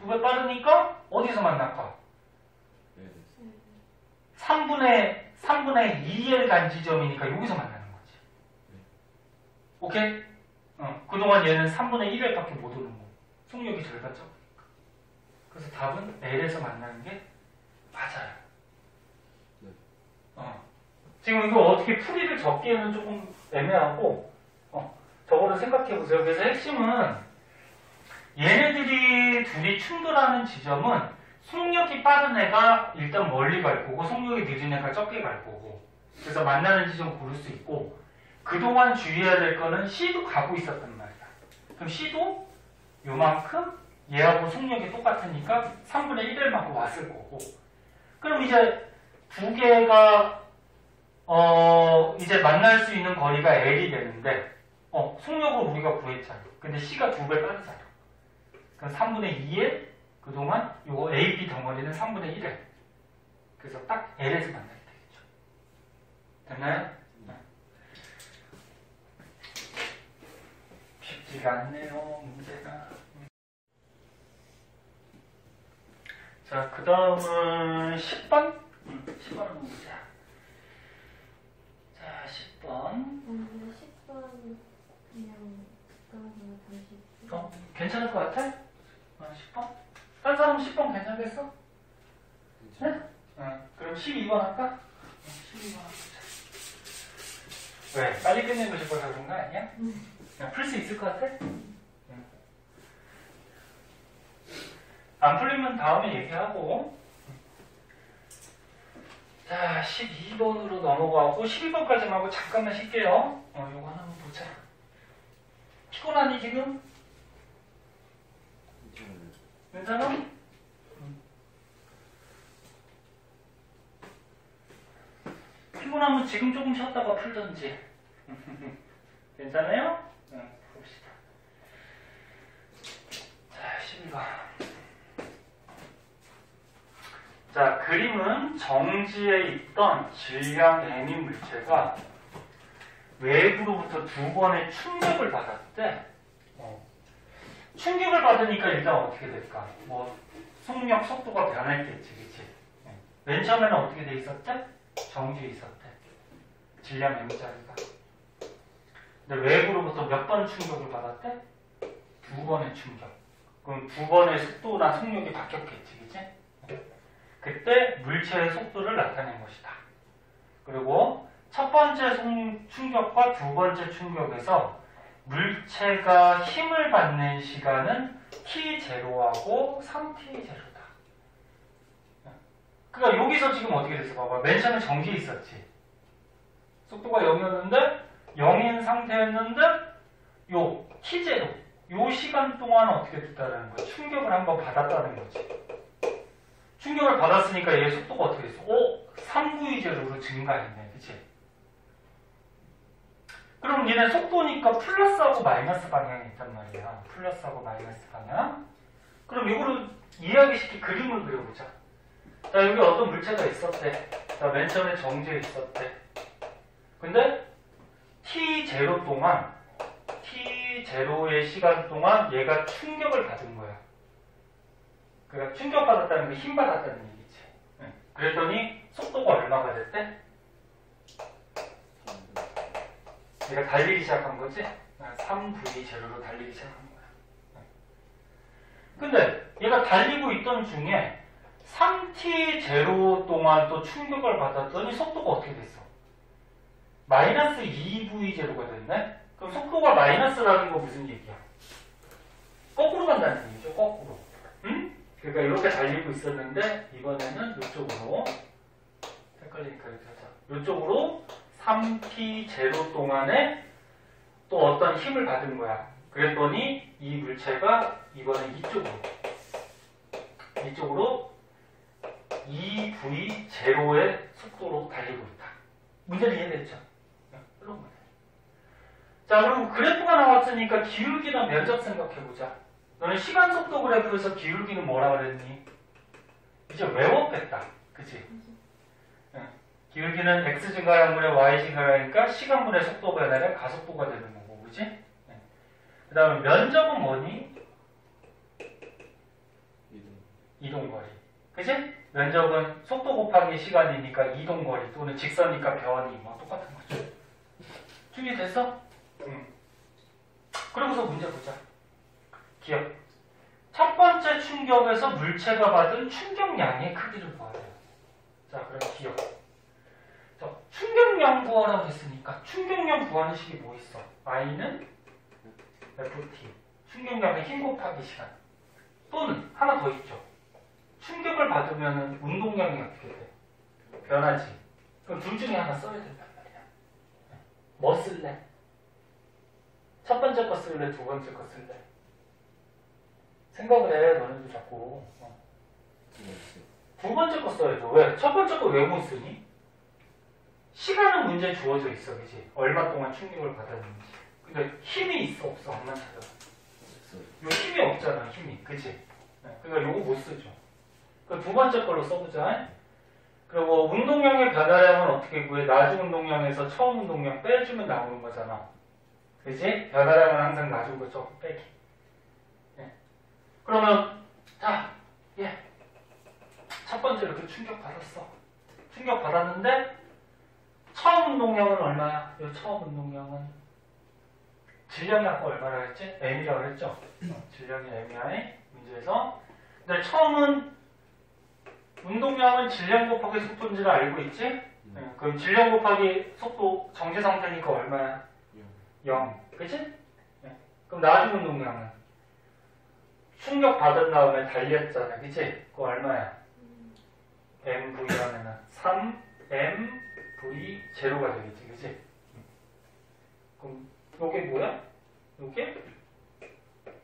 2배 빠르니까 어디서 만날까? 3분의 2L 간 지점이니까 여기서 만나는 거지. 오케이? 그동안 얘는 3분의 1L밖에 못 오는 거. 속력이 절반 적으니까. 그래서 답은 L에서 만나는 게 맞아요. 지금 이거 어떻게 풀이를 적기에는 조금 애매하고, 저거를 생각해 보세요. 그래서 핵심은 얘네들이 둘이 충돌하는 지점은 속력이 빠른 애가 일단 멀리 갈 거고 속력이 늦은 애가 적게 갈 거고, 그래서 만나는 지점 고를 수 있고, 그동안 주의해야 될 거는 C도 가고 있었단 말이야. 그럼 C도 요만큼 얘하고 속력이 똑같으니까 3분의 1을 맞고 왔을 거고, 그럼 이제 두 개가 이제 만날 수 있는 거리가 L이 되는데 속력을 우리가 구했잖아. 근데 C가 2배 빠르잖아. 그럼 3분의 2에 그동안 요 A, B 덩어리는 3분의 1에. 그래서 딱 L에서 만나게 되겠죠. 됐나요? 쉽지가 않네요, 문제가. 자, 그 다음은 10번? 10번 한번 보자. 자, 10번. 10번 그냥 잠시. 괜찮을 것 같아? 10번? 딴 사람 10번 괜찮겠어? 네? 그럼 12번 할까? 12번 해보자. 왜? 빨리 끝내고 싶어서 그런 거 아니야? 풀 수 있을 것 같아? 안 풀리면 다음에 얘기하고. 자, 12번으로 넘어가고 12번까지만 하고 잠깐만 쉴게요. 요거 하나 한번 보자. 피곤하니 지금? 괜찮아? 피곤하면 지금 조금 쉬었다가 풀던지. 괜찮아요? 봅시다. 자, 12번. 자, 그림은 정지에 있던 질량 M인 물체가 외부로부터 2번의 충격을 받았대. 충격을 받으니까 일단 어떻게 될까? 속력, 속도가 변했겠지, 그치? 맨 처음에는 어떻게 돼 있었대? 정지에 있었대. 질량 M자리가. 근데 외부로부터 몇 번 충격을 받았대? 2번의 충격. 그럼 2번의 속도나 속력이 바뀌었겠지, 그치? 그때 물체의 속도를 나타낸 것이다. 그리고 첫 번째 충격과 두 번째 충격에서 물체가 힘을 받는 시간은 t0하고 3t0다. 그러니까 여기서 지금 어떻게 됐어? 봐봐. 맨 처음에 정지에 있었지. 속도가 0이었는데 0인 상태였는데 요 t0, 요 시간 동안 어떻게 됐다는 거야? 충격을 한번 받았다는 거지. 충격을 받았으니까 얘 속도가 어떻게 됐어? 3v0로 증가했네. 그치? 그럼 얘네 속도니까 플러스하고 마이너스 방향이 있단 말이야. 플러스하고 마이너스 방향. 그럼 이거를 이해하기 쉽게 그림을 그려보자. 자, 여기 어떤 물체가 있었대. 자, 맨 처음에 정지에 있었대. 근데 t0 동안, t0의 시간 동안 얘가 충격을 받은 거야. 그러니까 충격받았다는 게 힘 받았다는 얘기지. 그랬더니 속도가 얼마가 됐대? 얘가 달리기 시작한 거지? 3v0로 달리기 시작한 거야. 근데 얘가 달리고 있던 중에 3t0 동안 또 충격을 받았더니 속도가 어떻게 됐어? 마이너스 2v0가 됐네? 그럼 속도가 마이너스라는 거 무슨 얘기야? 거꾸로 간다는 얘기죠, 거꾸로. 응? 그러니까 이렇게 달리고 있었는데 이번에는 이쪽으로, 헷갈리니까 이렇게 하자. 이쪽으로 3t0 동안에 또 어떤 힘을 받은 거야. 그랬더니 이 물체가 이번에 이쪽으로 2v0의 속도로 달리고 있다. 문제는 이해됐죠? 이런 거네. 자, 그리고 그래프가 나왔으니까 기울기나 면적 생각해보자. 너는 시간 속도 그래프에서 기울기는 뭐라 그랬니? 이제 외웠겠다. 그치? 기울기는 x 증가량분의 y 증가량이니까 시간분의 속도 변화량 가속도가 되는 거고, 그치? 그 다음에 면적은 뭐니? 이동거리. 그치? 면적은 속도 곱하기 시간이니까 이동거리 또는 직선이니까 변이 뭐 똑같은 거죠. 준비됐어? 응. 그러고서 문제 보자. 기억. 첫 번째 충격에서 물체가 받은 충격량의 크기를 구하래요. 자, 그럼 기억. 자, 충격량 구하라고 했으니까 충격량 구하는 식이 뭐 있어? I는 FT. 충격량의 힘 곱하기 시간. 또는 하나 더 있죠. 충격을 받으면 운동량이 어떻게 돼? 변하지. 그럼 둘 중에 하나 써야 된단 말이야. 뭐 쓸래? 첫 번째 거 쓸래? 두 번째 거 쓸래? 생각을 해, 너네도 자꾸. 두 번째 거 써야죠. 왜? 첫 번째 거 왜 못 쓰니? 시간은 문제에 주어져 있어, 그지? 얼마 동안 충격을 받았는지. 근데 힘이 있어, 없어? 한번 찾아봐. 요 힘이 없잖아, 힘이. 그지? 그러니까 요거 못 쓰죠. 그 두 번째 걸로 써보자. 그리고 운동량의 변화량은 어떻게 구해? 나중 운동량에서 처음 운동량 빼주면 나오는 거잖아. 그지? 변화량은 항상 나중 거 조금 빼기. 그러면, 자, 첫 번째 이렇게 충격 받았어. 충격 받았는데, 처음 운동량은 얼마야? 이 처음 운동량은 질량이 아까 얼마라 했지? m이라고 했죠? 질량이 m이 문제에서. 근데 처음은 운동량은 질량 곱하기 속도인지를 알고 있지? 그럼 질량 곱하기 속도 정지 상태니까 얼마야? 0. 그치? 그럼 나중 운동량은 충격 받은 다음에 달렸잖아. 그치? 그거 얼마야? mv 하면은 3mv0가 되겠지. 그치? 그럼 요게 뭐야? 요게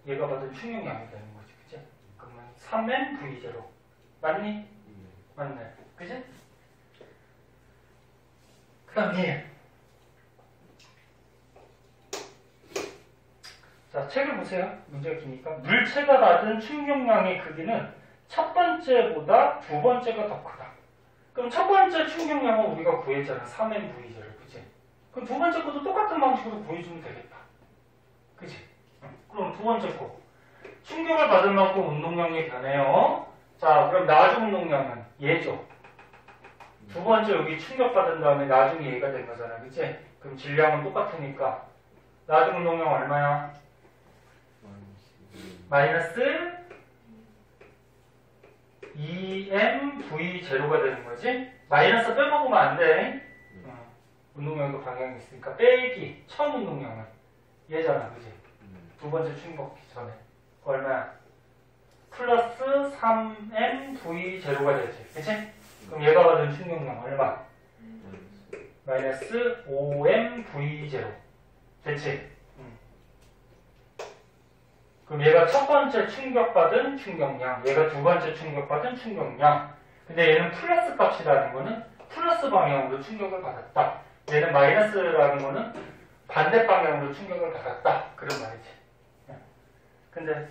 얘가 받은 충격량이 되는 거지. 그치? 그러면 3mv0 맞니? 맞네. 그치? 그 다음 얘. 자, 책을 보세요. 문제가 기니까. 물체가 받은 충격량의 크기는 첫 번째보다 두 번째가 더 크다. 그럼 첫 번째 충격량은 우리가 구했잖아. 3mv0. 그치? 그럼 두 번째 것도 똑같은 방식으로 구해주면 되겠다. 그치? 그럼 두 번째 거. 충격을 받은 만큼 운동량이 변해요. 자, 그럼 나중 운동량은 얘죠. 두 번째 여기 충격받은 다음에 나중에 얘가 된 거잖아. 그치? 그럼 질량은 똑같으니까 나중 운동량 얼마야? 마이너스 2mv0가 되는 거지? 마이너스 빼먹으면 안 돼. 운동량도 방향이 있으니까 빼기 처음 운동량은 얘잖아, 그지? 두 번째 충격기 전에. 얼마야? 플러스 3mv 제로가 되지, 그치? 그럼 얘가 받은 충격량 얼마? 마이너스 5mv 제로. 됐지? 그럼 얘가 첫 번째 충격받은 충격량, 얘가 두 번째 충격받은 충격량. 근데 얘는 플러스 값이라는 거는 플러스 방향으로 충격을 받았다. 얘는 마이너스라는 거는 반대 방향으로 충격을 받았다. 그런 말이지. 근데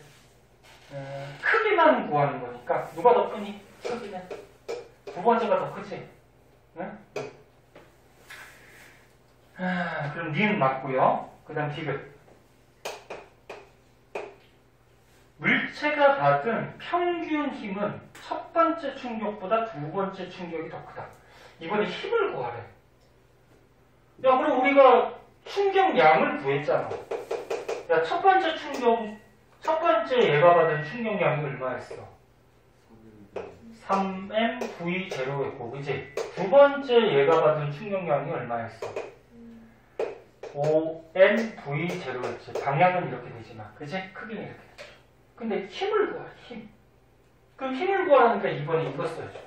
크기만 구하는 거니까 누가 더 크니? 크기는 두 번째가 더 크지. 응? 그럼 니은 맞고요. 그 다음 디귿. 물체가 받은 평균 힘은 첫 번째 충격보다 두 번째 충격이 더 크다. 이번에 힘을 구하래. 야, 그럼 우리가 충격량을 구했잖아. 야, 첫 번째 얘가 받은 충격량이 얼마였어? 3mv0였고, 그치? 두 번째 얘가 받은 충격량이 얼마였어? 5mv0였지. 방향은 이렇게 되지만, 그치? 크기는 이렇게 되죠. 근데 힘을 구하래, 힘. 그럼 힘을 구하라니까 이번에 이거 써야죠.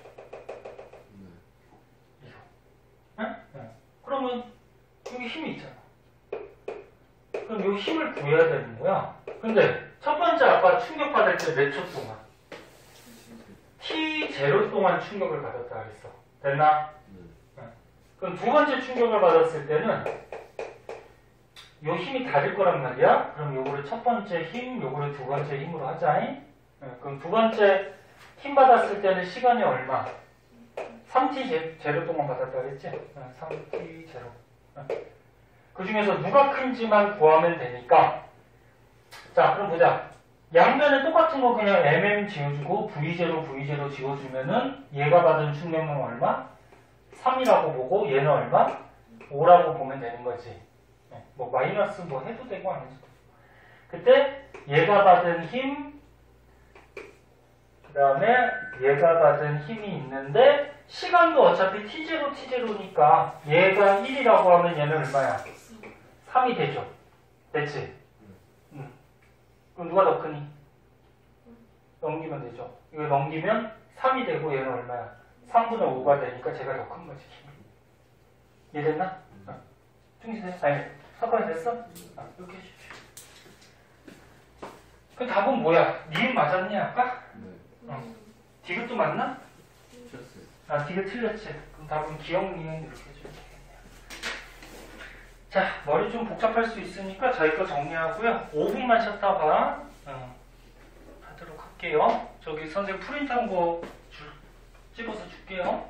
이거. 응? 응. 그러면 여기 힘이 있잖아. 그럼 여기 힘을 구해야 되는 거야. 근데 첫 번째 아까 충격받을 때 몇 초 동안? t0 동안 충격을 받았다 그랬어. 됐나? 응. 그럼 두 번째 충격을 받았을 때는 요 힘이 다를 거란 말이야. 그럼 요거를 첫 번째 힘, 요거를 두 번째 힘으로 하자. 그럼 두 번째 힘 받았을 때는 시간이 얼마? 3t 제로 동안 받았다 그랬지? 3t 제로. 그 중에서 누가 큰지만 구하면 되니까. 자, 그럼 보자. 양면에 똑같은 거 그냥 mm 지워주고 v0 지워주면은 얘가 받은 충격은 얼마? 3이라고 보고 얘는 얼마? 5라고 보면 되는 거지. 뭐 마이너스 뭐 해도 되고 안 해도 되고. 그때 얘가 받은 힘, 그 다음에 얘가 받은 힘이 있는데 시간도 어차피 t0니까 얘가 1이라고 하면 얘는 얼마야? 3이 되죠. 됐지? 그럼 누가 더 크니? 넘기면 되죠. 이거 넘기면 3이 되고 얘는 얼마야? 3분의 5가 되니까 제가 더 큰 거지. 이해됐나? 중시됐어? 아니, 사건이 됐어? 이렇게 해주십시오. 그 답은 뭐야? 니은 맞았니 아까? 디귿도 맞나? 디귿 틀렸지. 그럼 답은 기억 니은 이렇게 해주면 되겠네요. 자, 머리 좀 복잡할 수 있으니까 저희 거 정리하고요. 5분만 쉬었다가 하도록 할게요. 저기 선생님 프린트한 거 찍어서 줄게요.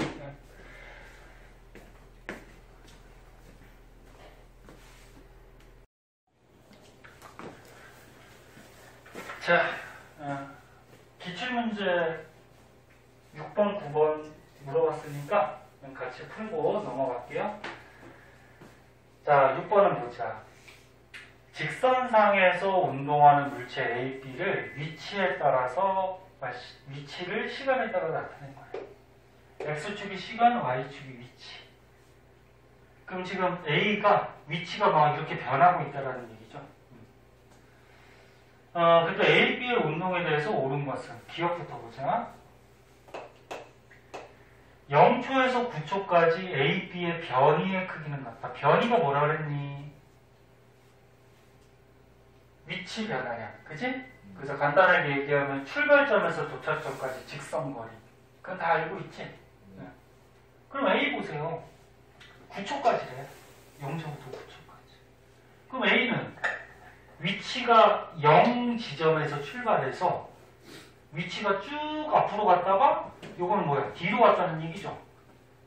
자, 기출문제 6번, 9번 물어봤으니까 같이 풀고 넘어갈게요. 자, 6번은 보자. 직선상에서 운동하는 물체 A, B를 위치에 따라서, 위치를 시간에 따라 나타낸 거예요. X축이 시간, Y축이 위치. 그럼 지금 A가 위치가 막 이렇게 변하고 있다는 얘기죠. 그때 A, B의 운동에 대해서 옳은 것은 기억부터 보자. 0초에서 9초까지 A, B의 변이의 크기는 같다. 변이가 뭐라 그랬니? 위치 변화량, 그지? 그래서 간단하게 얘기하면 출발점에서 도착점까지 직선거리. 그건 다 알고 있지? 그럼 A 보세요. 9초까지래. 0초부터 9초까지. 그럼 A는 위치가 0 지점에서 출발해서 위치가 쭉 앞으로 갔다가 요거는 뭐야? 뒤로 갔다는 얘기죠.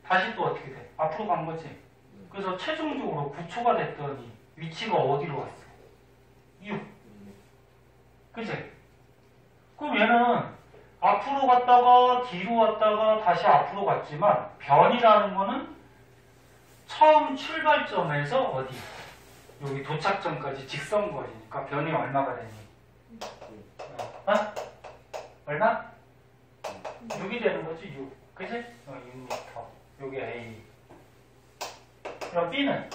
다시 또 어떻게 돼? 앞으로 간 거지. 그래서 최종적으로 9초가 됐더니 위치가 어디로 갔어? 6. 그치? 그럼 얘는 앞으로 갔다가 뒤로 갔다가 다시 앞으로 갔지만 변이라는 거는 처음 출발점에서 어디? 여기 도착점까지 직선거리니까 변이 얼마가 되니? 얼마? 6이 되는 거지, 6. 그치? 6m. 요게 A. 그럼 B는?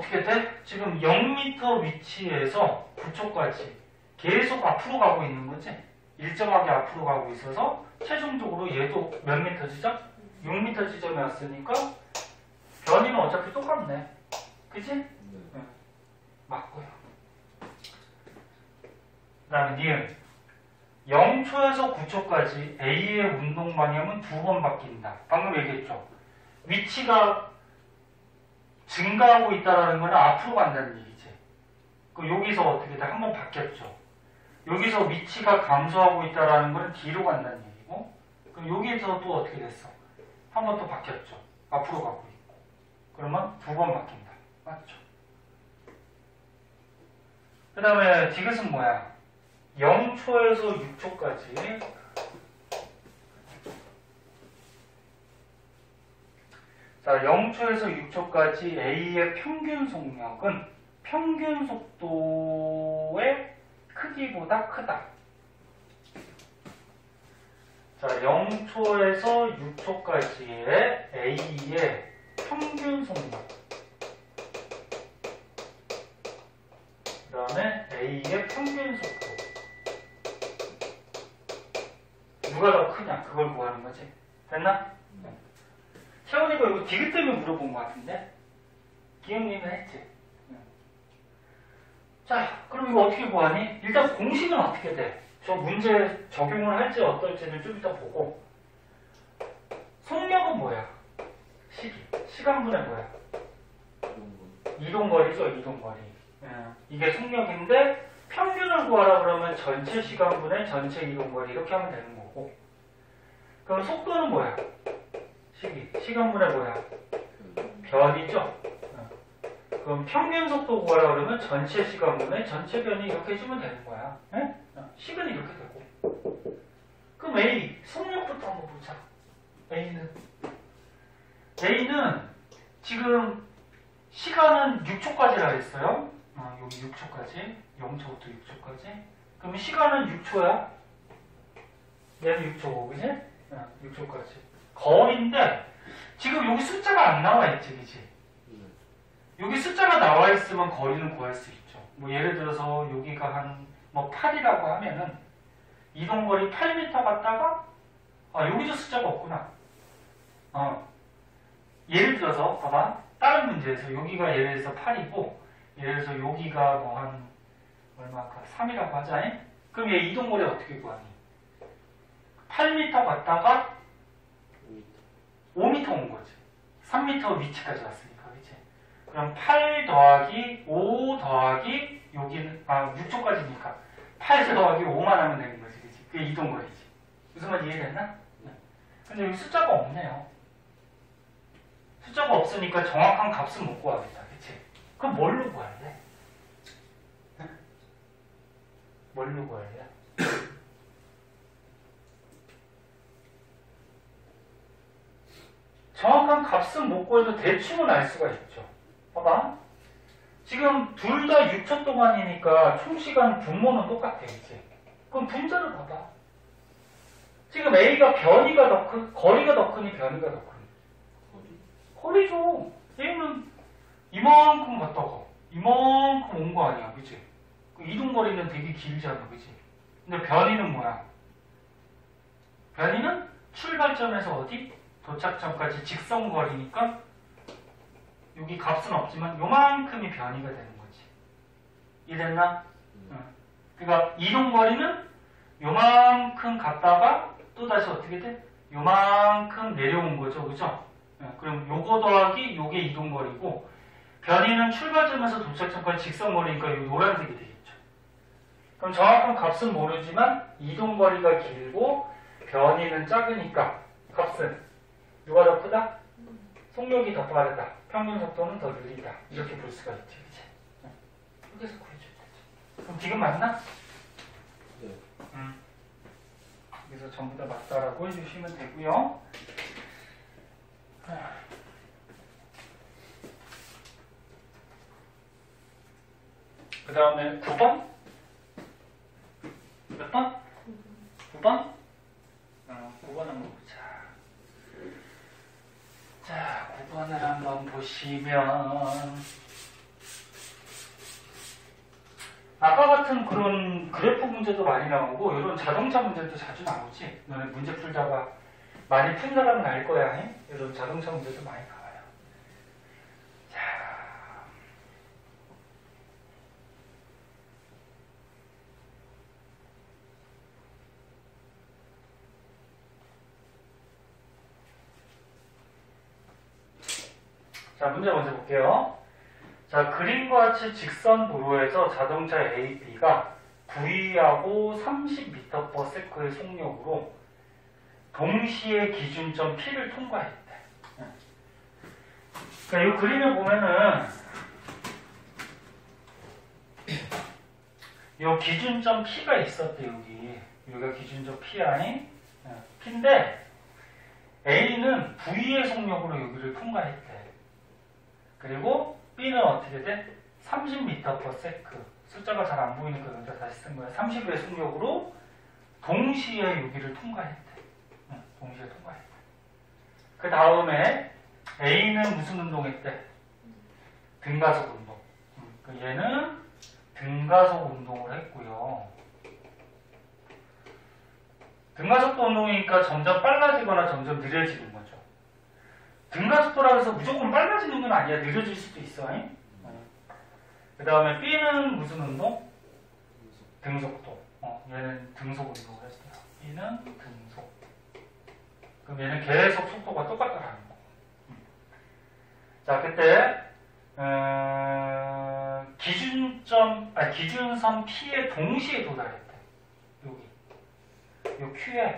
어떻게 돼? 지금 0m 위치에서 9초까지 계속 앞으로 가고 있는 거지. 일정하게 앞으로 가고 있어서 최종적으로 얘도 몇 미터 지점? 6m 지점에 왔으니까 변이는 어차피 똑같네. 그치? 응. 맞고요. 그 다음에 니은 0초에서 9초까지 A의 운동 방향은 2번 바뀐다. 방금 얘기했죠. 위치가 증가하고 있다는 건 앞으로 간다는 얘기지. 여기서 어떻게 돼? 한번 바뀌었죠. 여기서 위치가 감소하고 있다는 건 뒤로 간다는 얘기고, 그럼 여기에서 또 어떻게 됐어? 한 번 또 바뀌었죠. 앞으로 가고 있고. 그러면 2번 바뀐다. 맞죠? 그 다음에 디귿은 뭐야? 0초에서 6초까지 자, 0초에서 6초까지 A의 평균 속력은 평균 속도의 크기보다 크다. 자, 0초에서 6초까지의 A의 평균 속력. 그 다음에 A의 평균 속도. 누가 더 크냐? 그걸 구하는 거지. 됐나? 채원이가 이거 디귿 때문에 물어본 것 같은데? 기영님은 했지? 자, 그럼 이거 어떻게 구하니? 일단 공식은 어떻게 돼? 저 문제 적용을 할지 어떨지는 좀 이따 보고. 속력은 뭐야? 시간분의 뭐야? 이동거리죠, 이동거리. 이게 속력인데 평균을 구하라 그러면 전체 시간분의 전체 이동거리 이렇게 하면 되는 거고. 그럼 속도는 뭐야? 시간분의 뭐야? 변이죠? 그럼 평균 속도 구하라 그러면 전체 시간분의 전체 변이 이렇게 해주면 되는 거야. 식은 이렇게 되고. 그럼 A, 속력부터 한번 보자. A는 지금 시간은 6초까지라 했어요. 여기 6초까지. 0초부터 6초까지. 그럼 시간은 6초야. 얘는 6초고, 그지? 6초까지. 거리인데, 지금 여기 숫자가 안 나와 있지, 그지? 여기 숫자가 나와 있으면 거리는 구할 수 있죠. 뭐 예를 들어서 여기가 한 뭐 8이라고 하면은 이동거리 8m 갔다가 여기도 숫자가 없구나. 예를 들어서 봐봐. 다른 문제에서 여기가 예를 들어서 8이고 예를 들어서 여기가 뭐 한 얼마까 3이라고 하자. 그럼 얘 이동거리 어떻게 구하니? 8m 갔다가 5m 온 거지. 3m 위치까지 왔으니까, 그치? 그럼 8 더하기 5 더하기 여기는 6초까지니까 8 더하기 5만 하면 되는 거지, 그치? 그게 이동거리지. 무슨 말 이해됐나? 네. 근데 여기 숫자가 없네요. 숫자가 없으니까 정확한 값은 못 구하겠다, 그치? 그럼 뭘로 구할래? 네? 뭘로 구할래? 정확한 값은 못 구해도 대충은 알 수가 있죠. 봐봐. 지금 둘 다 6초 동안이니까 총 시간 분모는 똑같아, 그치? 그럼 분자를 봐봐. 지금 A가 변이가 더 거리가 더 크니 변이가 더 크니? 거리죠. A는 이만큼 갔다가 이만큼 온 거 아니야, 그치? 그 이동거리는 되게 길잖아, 그치? 근데 변이는 뭐야? 변이는 출발점에서 어디? 도착점까지 직선거리니까 여기 값은 없지만 요만큼이 변이가 되는 거지. 이해됐나? 그러니까 이동거리는 요만큼 갔다가 또 다시 어떻게 돼? 요만큼 내려온 거죠, 그죠? 그럼 요거 더하기 요게 이동거리고 변이는 출발점에서 도착점까지 직선거리니까 요 노란색이 되겠죠. 그럼 정확한 값은 모르지만 이동거리가 길고 변이는 작으니까 값은 누가 더 크다? 속력이 더 빠르다. 평균 속도는 더 느리다. 이렇게 볼 수가 있지, 그치? 이렇게 해서 구해줘야 되지. 그럼 지금 맞나? 네. 그래서 전부 다 맞다라고 해주시면 되고요. 그 다음에 9번? 몇 번? 9번? 9번 한번 보자. 자, 9번을 한번 보시면 아까 같은 그런 그래프 문제도 많이 나오고 이런 자동차 문제도 자주 나오지. 너네 문제 풀다가 많이 푼 사람은 알 거야. 잉? 이런 자동차 문제도 많이 나와요. 자, 문제 먼저 볼게요. 자, 그림과 같이 직선 도로에서 자동차 A, B가 V하고 30m/s의 속력으로 동시에 기준점 P를 통과했대. 그러니까 이 그림을 보면은 이 기준점 P가 있었대. 여기가 기준점 P야. P인데 A는 V의 속력으로 여기를 통과했대. 그리고 B는 어떻게 돼? 30m/s. 숫자가 잘 안 보이니까 여기다 다시 쓴 거야. 30의 속력으로 동시에 여기를 통과했대. 동시에 통과했대. 그 다음에 A는 무슨 운동했대? 등가속 운동. 얘는 등가속 운동을 했고요. 등가속도 운동이니까 점점 빨라지거나 점점 느려지는 거죠. 등가속도라고 해서 무조건 빨라지는 건 아니야. 느려질 수도 있어. 그 다음에 B는 무슨 운동? 등속도. 얘는 등속 운동을 했어요. B는 등속. 그럼 얘는 계속 속도가 똑같다라는 거. 자, 그때 기준선 P에 동시에 도달했대. 요 Q에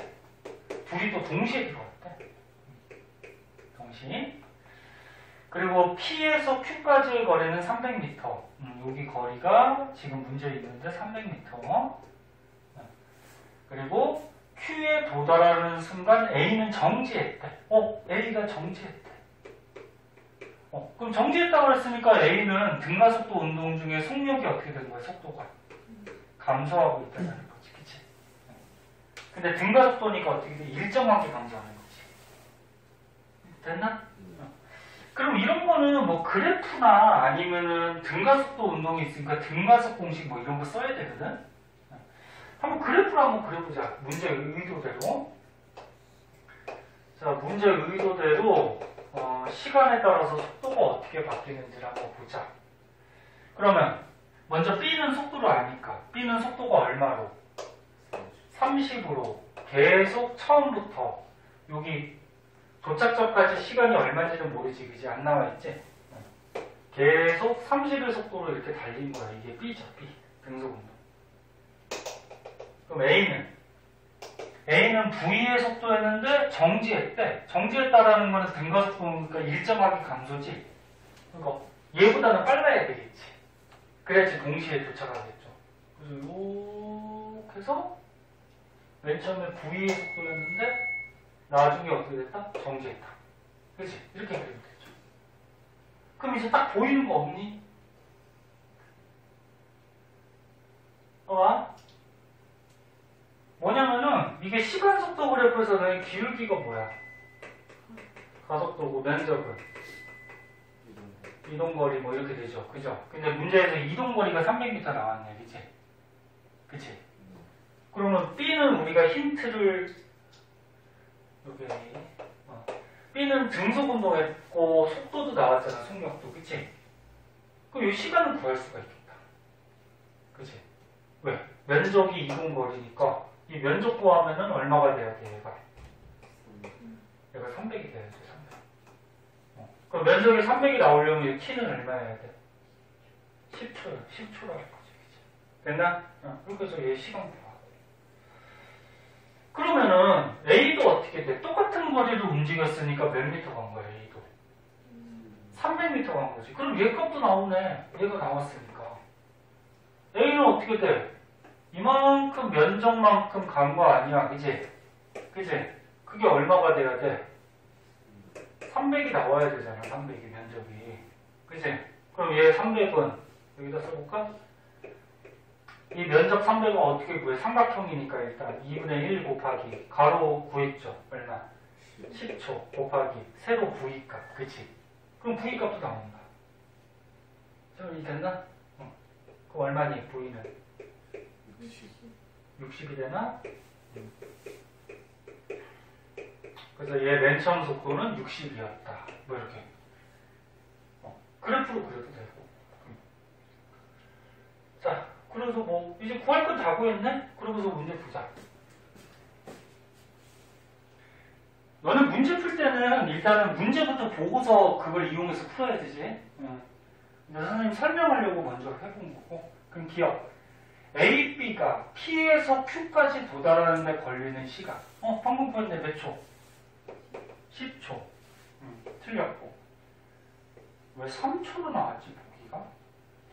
둘이 또 동시에 들어왔대. 동시. 그리고 P에서 Q까지의 거리는 300m. 여기 거리가 지금 문제에 있는데 300m. 그리고 Q에 도달하는 순간 A는 정지했대. A가 정지했대. 그럼 정지했다고 그랬으니까 A는 등가속도 운동 중에 속력이 어떻게 되는 거야? 속도가 감소하고 있다는 거지. 그치? 근데 등가속도니까 어떻게 돼? 일정하게 감소하는 거지. 됐나? 그럼 이런 거는 뭐 그래프나 아니면은 등가속도 운동이 있으니까 등가속 공식 뭐 이런 거 써야 되거든? 한번 그래프를 한번 그려보자. 문제 의도대로. 자, 문제 의도대로 시간에 따라서 속도가 어떻게 바뀌는지를 한번 보자. 그러면 먼저 B는 속도를 아니까 B는 속도가 얼마로? 30으로 계속 처음부터 여기 도착점까지 시간이 얼마인지는 모르지. 그지? 안 나와있지? 계속 30의 속도로 이렇게 달린 거야. 이게 B죠. B. 등속운동. 그럼 A는 V의 속도였는데 정지했대. 정지했다라는 거는 등가속도니까 일정하게 감소지. 그러니까 얘보다는 빨라야 되겠지. 그래야지 동시에 도착하겠죠. 그래서 이렇게 해서 맨 처음에 V의 속도였는데 나중에 어떻게 됐다? 정지했다. 그렇지? 이렇게 그리면 되죠. 그럼 이제 딱 보이는 거 없니? 뭐냐면은 이게 시간속도 그래프에서는 기울기가 뭐야? 가속도고 면적은 이동거리 뭐 이렇게 되죠. 그죠? 근데 문제에서 이동거리가 300m 나왔네. 그치? 그치? 그러면 B는 우리가 힌트를 여기 B는 등속운동했고 속도도 나왔잖아. 속력도. 그치? 그럼 이 시간을 구할 수가 있겠다. 그치? 왜? 면적이 이동거리니까 이 면적 구하면은 얼마가 돼야 돼? 얘가 300이 돼야지. 300. 그럼 면적이 300이 나오려면 이 t는 얼마여야 돼? 10초로 할 거지. 그치? 됐나? 이렇게 해서 얘 시간 구하. 그러면은 A도 어떻게 돼? 똑같은 거리를 움직였으니까 몇 미터 간 거야? A도 300m 간 거지. 그럼 얘 값도 나오네. 얘가 나왔으니까 A는 어떻게 돼? 이만큼 면적만큼 간 거 아니야. 그지? 그지? 그게 얼마가 돼야 돼? 300이 나와야 되잖아. 300이 면적이. 그지? 그럼 얘 300은 여기다 써볼까? 이 면적 300은 어떻게 구해? 삼각형이니까 일단 2분의 1 곱하기 가로 구했죠. 얼마? 10초 곱하기 세로 V값. 그치? 그럼 V값도 나온다. 좀 이 됐나? 그 얼마니? V는 60이 되나? 그래서 얘 맨 처음 속도는 60이었다. 뭐 이렇게 그래프로 그려도 되고. 자, 그래서 뭐 이제 구할 건 다 구했네? 그러고서 문제 보자. 너는 문제 풀 때는 일단은 문제부터 보고서 그걸 이용해서 풀어야 되지. 근데 선생님 설명하려고 먼저 해본 거고. 그럼 기억. A, B가 P에서 Q까지 도달하는 데 걸리는 시간. 방금 보였네. 몇 초? 10초. 틀렸고. 왜 3초로 나왔지, 보기가?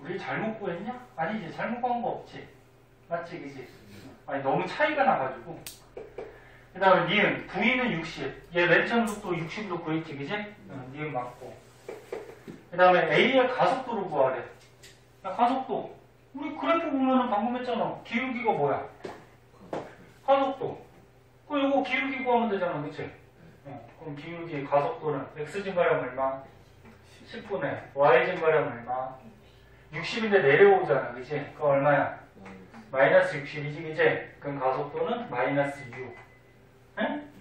우리 잘못 구했냐? 아니지, 잘못 구한 거 없지. 맞지, 그지? 아니, 너무 차이가 나가지고. 그 다음에 니은, V는 60. 얘 맨 처음 속도 60으로 구했지, 그지? 니은 맞고. 그 다음에 A의 가속도를 구하래. 야, 가속도. 우리 그래프 보면은 방금 했잖아. 기울기가 뭐야? 가속도. 그럼 이거 기울기 구하면 되잖아, 그치? 그럼 기울기의 가속도는 x 증가량 얼마? 10분의 y 증가량 얼마? 60인데 내려오잖아, 그치? 그거 얼마야? 마이너스 60이지, 그치? 그럼 가속도는 마이너스 6. 응?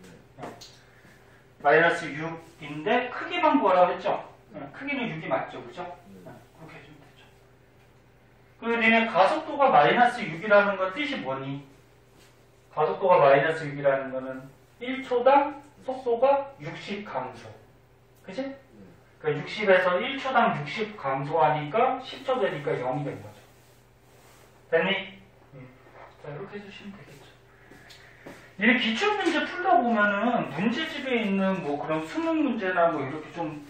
마이너스 6인데 크기만 구하라고 했죠? 크기는 6이 맞죠, 그죠? 그렇게 해주면 되죠. 그리고 니네 가속도가 마이너스 6이라는 건 뜻이 뭐니? 가속도가 마이너스 6이라는 거는 1초당 속도가 60 감소. 그치? 그러니까 60에서 1초당 60 감소하니까 10초 되니까 0이 된 거죠. 됐니? 자, 이렇게 해주시면 되겠죠. 이 기출문제 풀다 보면은 문제집에 있는 뭐 그런 수능 문제나 뭐 이렇게 좀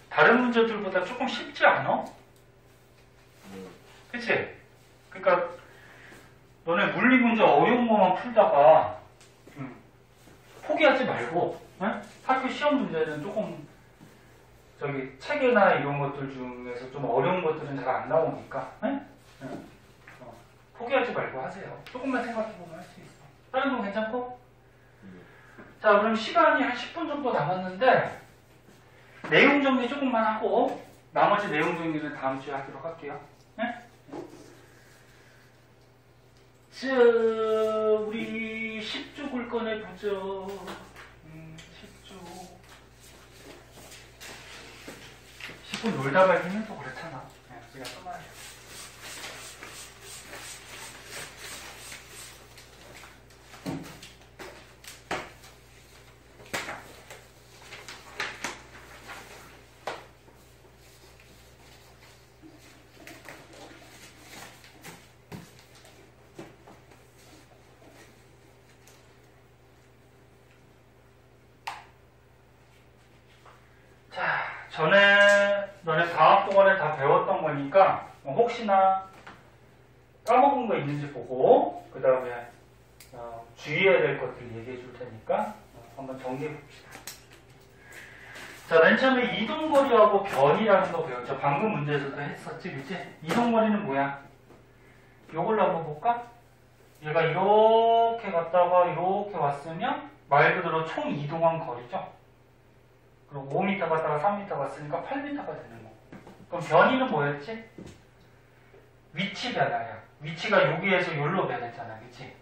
다른 문제들보다 조금 쉽지 않아? 그치? 그러니까 너네 물리 문제 어려운 것만 풀다가 포기하지 말고 학교 시험 문제는 조금 저기 체계나 이런 것들 중에서 좀 어려운 것들은 잘 안 나오니까 포기하지 말고 하세요. 조금만 생각해보면 할 수 있어. 다른 건 괜찮고? 자, 그럼 시간이 한 10분 정도 남았는데 내용 정리 조금만 하고 나머지 내용 정리는 다음 주에 하도록 할게요. 자, 우리 10쪽을 꺼내보죠. 10쪽. 10분 놀다가 힘은 또 그렇잖아. 우리가 써놔야 돼. 전에 너네 방학 동안에 다 배웠던 거니까 혹시나 까먹은 거 있는지 보고 그 다음에 주의해야 될 것들 얘기해 줄 테니까 한번 정리해 봅시다. 자, 맨 처음에 이동거리하고 변이라는 거 배웠죠. 방금 문제에서도 했었지, 그치? 이동거리는 뭐야? 요걸로 한번 볼까? 얘가 이렇게 갔다가 이렇게 왔으면 말 그대로 총 이동한 거리죠. 그리고 5m 갔다가 3m 갔으니까 8m가 되는 거. 그럼 변이는 뭐였지? 위치 변화야. 위치가 여기에서 여기로 변했잖아, 그치?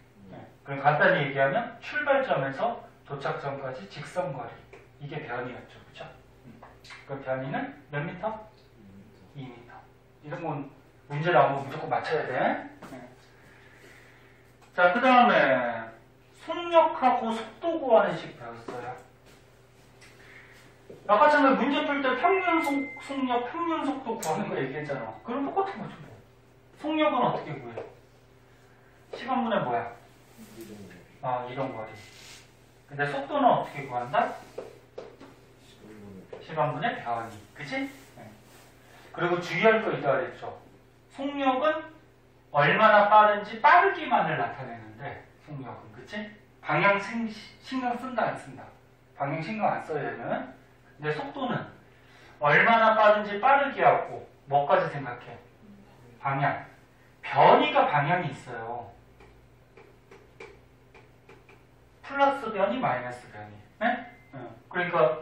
그럼 간단히 얘기하면 출발점에서 도착점까지 직선거리. 이게 변이였죠, 그쵸? 그럼 변이는 몇 미터? 2m. 이런 건 문제 나오면 무조건 맞춰야 돼. 자, 그 다음에 속력하고 속도 구하는 식 배웠어요. 아까 전에 문제 풀 때 평균 속력, 평균 속도 구하는 거 얘기했잖아. 그럼 똑같은 거죠, 뭐. 속력은 어떻게 구해요? 시간분의 뭐야? 이동거리. 근데 속도는 어떻게 구한다? 시간분의 변이. 그치? 그리고 주의할 거 있다 그랬죠. 속력은 얼마나 빠른지 빠르기만을 나타내는데, 속력은. 그치? 방향 신경 쓴다, 안 쓴다? 방향 신경 안 써야 되는. 근데 속도는 얼마나 빠른지 빠르게 하고 뭐까지 생각해? 방향. 변이가 방향이 있어요. 플러스 변이, 마이너스 변이. 네? 그러니까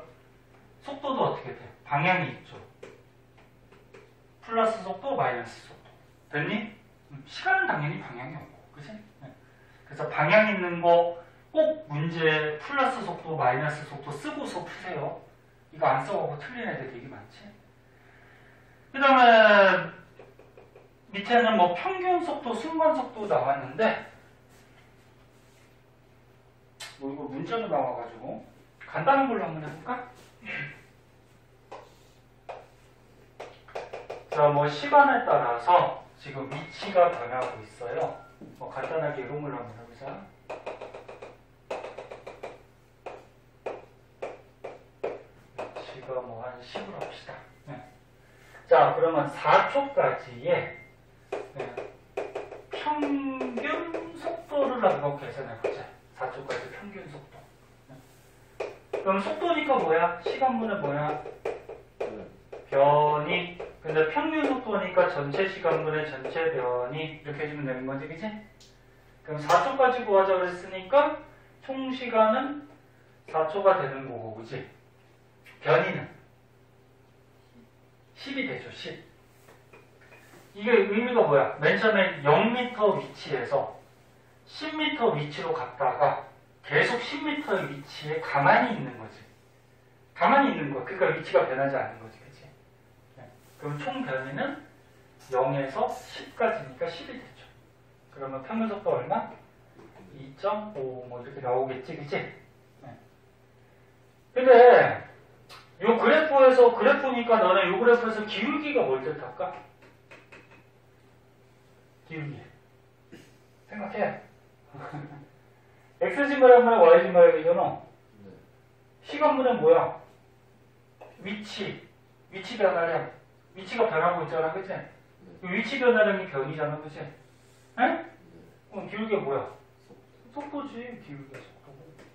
속도도 어떻게 돼? 방향이 있죠. 플러스 속도, 마이너스 속도. 됐니? 시간은 당연히 방향이 없고, 그치? 네. 그래서 방향 있는 거 꼭 문제 플러스 속도, 마이너스 속도 쓰고서 푸세요. 이거 안 써보고 틀린 애들 되게 많지? 그 다음에 밑에는 뭐 평균 속도, 순간 속도 나왔는데 뭐 이거 문제로 나와가지고 간단한 걸로 한번 해볼까? 자, 뭐 시간에 따라서 지금 위치가 변하고 있어요. 뭐 간단하게 이런 걸로 한번 해보자. 위치가 뭐 한 10으로 합시다. 네. 자, 그러면 4초까지의 평균 속도를 한번 계산해보자. 4초까지 평균 속도. 그럼 속도니까 뭐야? 시간분은 뭐야? 변이. 근데 평균 속도니까 전체 시간분의 전체 변이. 이렇게 해주면 되는 거지, 그치? 그럼 4초까지 구하자 그랬으니까 총 시간은 4초가 되는 거고, 그치? 변이는 10이 되죠, 10. 이게 의미가 뭐야? 맨 처음에 0m 위치에서 10m 위치로 갔다가 계속 10m의 위치에 가만히 있는 거지. 가만히 있는 거야. 그러니까 위치가 변하지 않는 거지. 그치? 네. 그럼 총 변이는 0에서 10까지니까 10이 되죠. 그러면 평균 속도 얼마? 2.5 뭐 이렇게 나오겠지. 그치? 네. 근데 요 그래프니까 너네 요 그래프에서 기울기가 뭘 뜻할까? 기울기. 생각해. X진거량분의 Y진거량이잖아. 시간분은 뭐야? 위치 변화량. 위치가 변하고 있잖아, 그치? 위치 변화량이 변이잖아, 그치? 에? 그럼 기울기가 뭐야? 속도지, 기울기가 속도.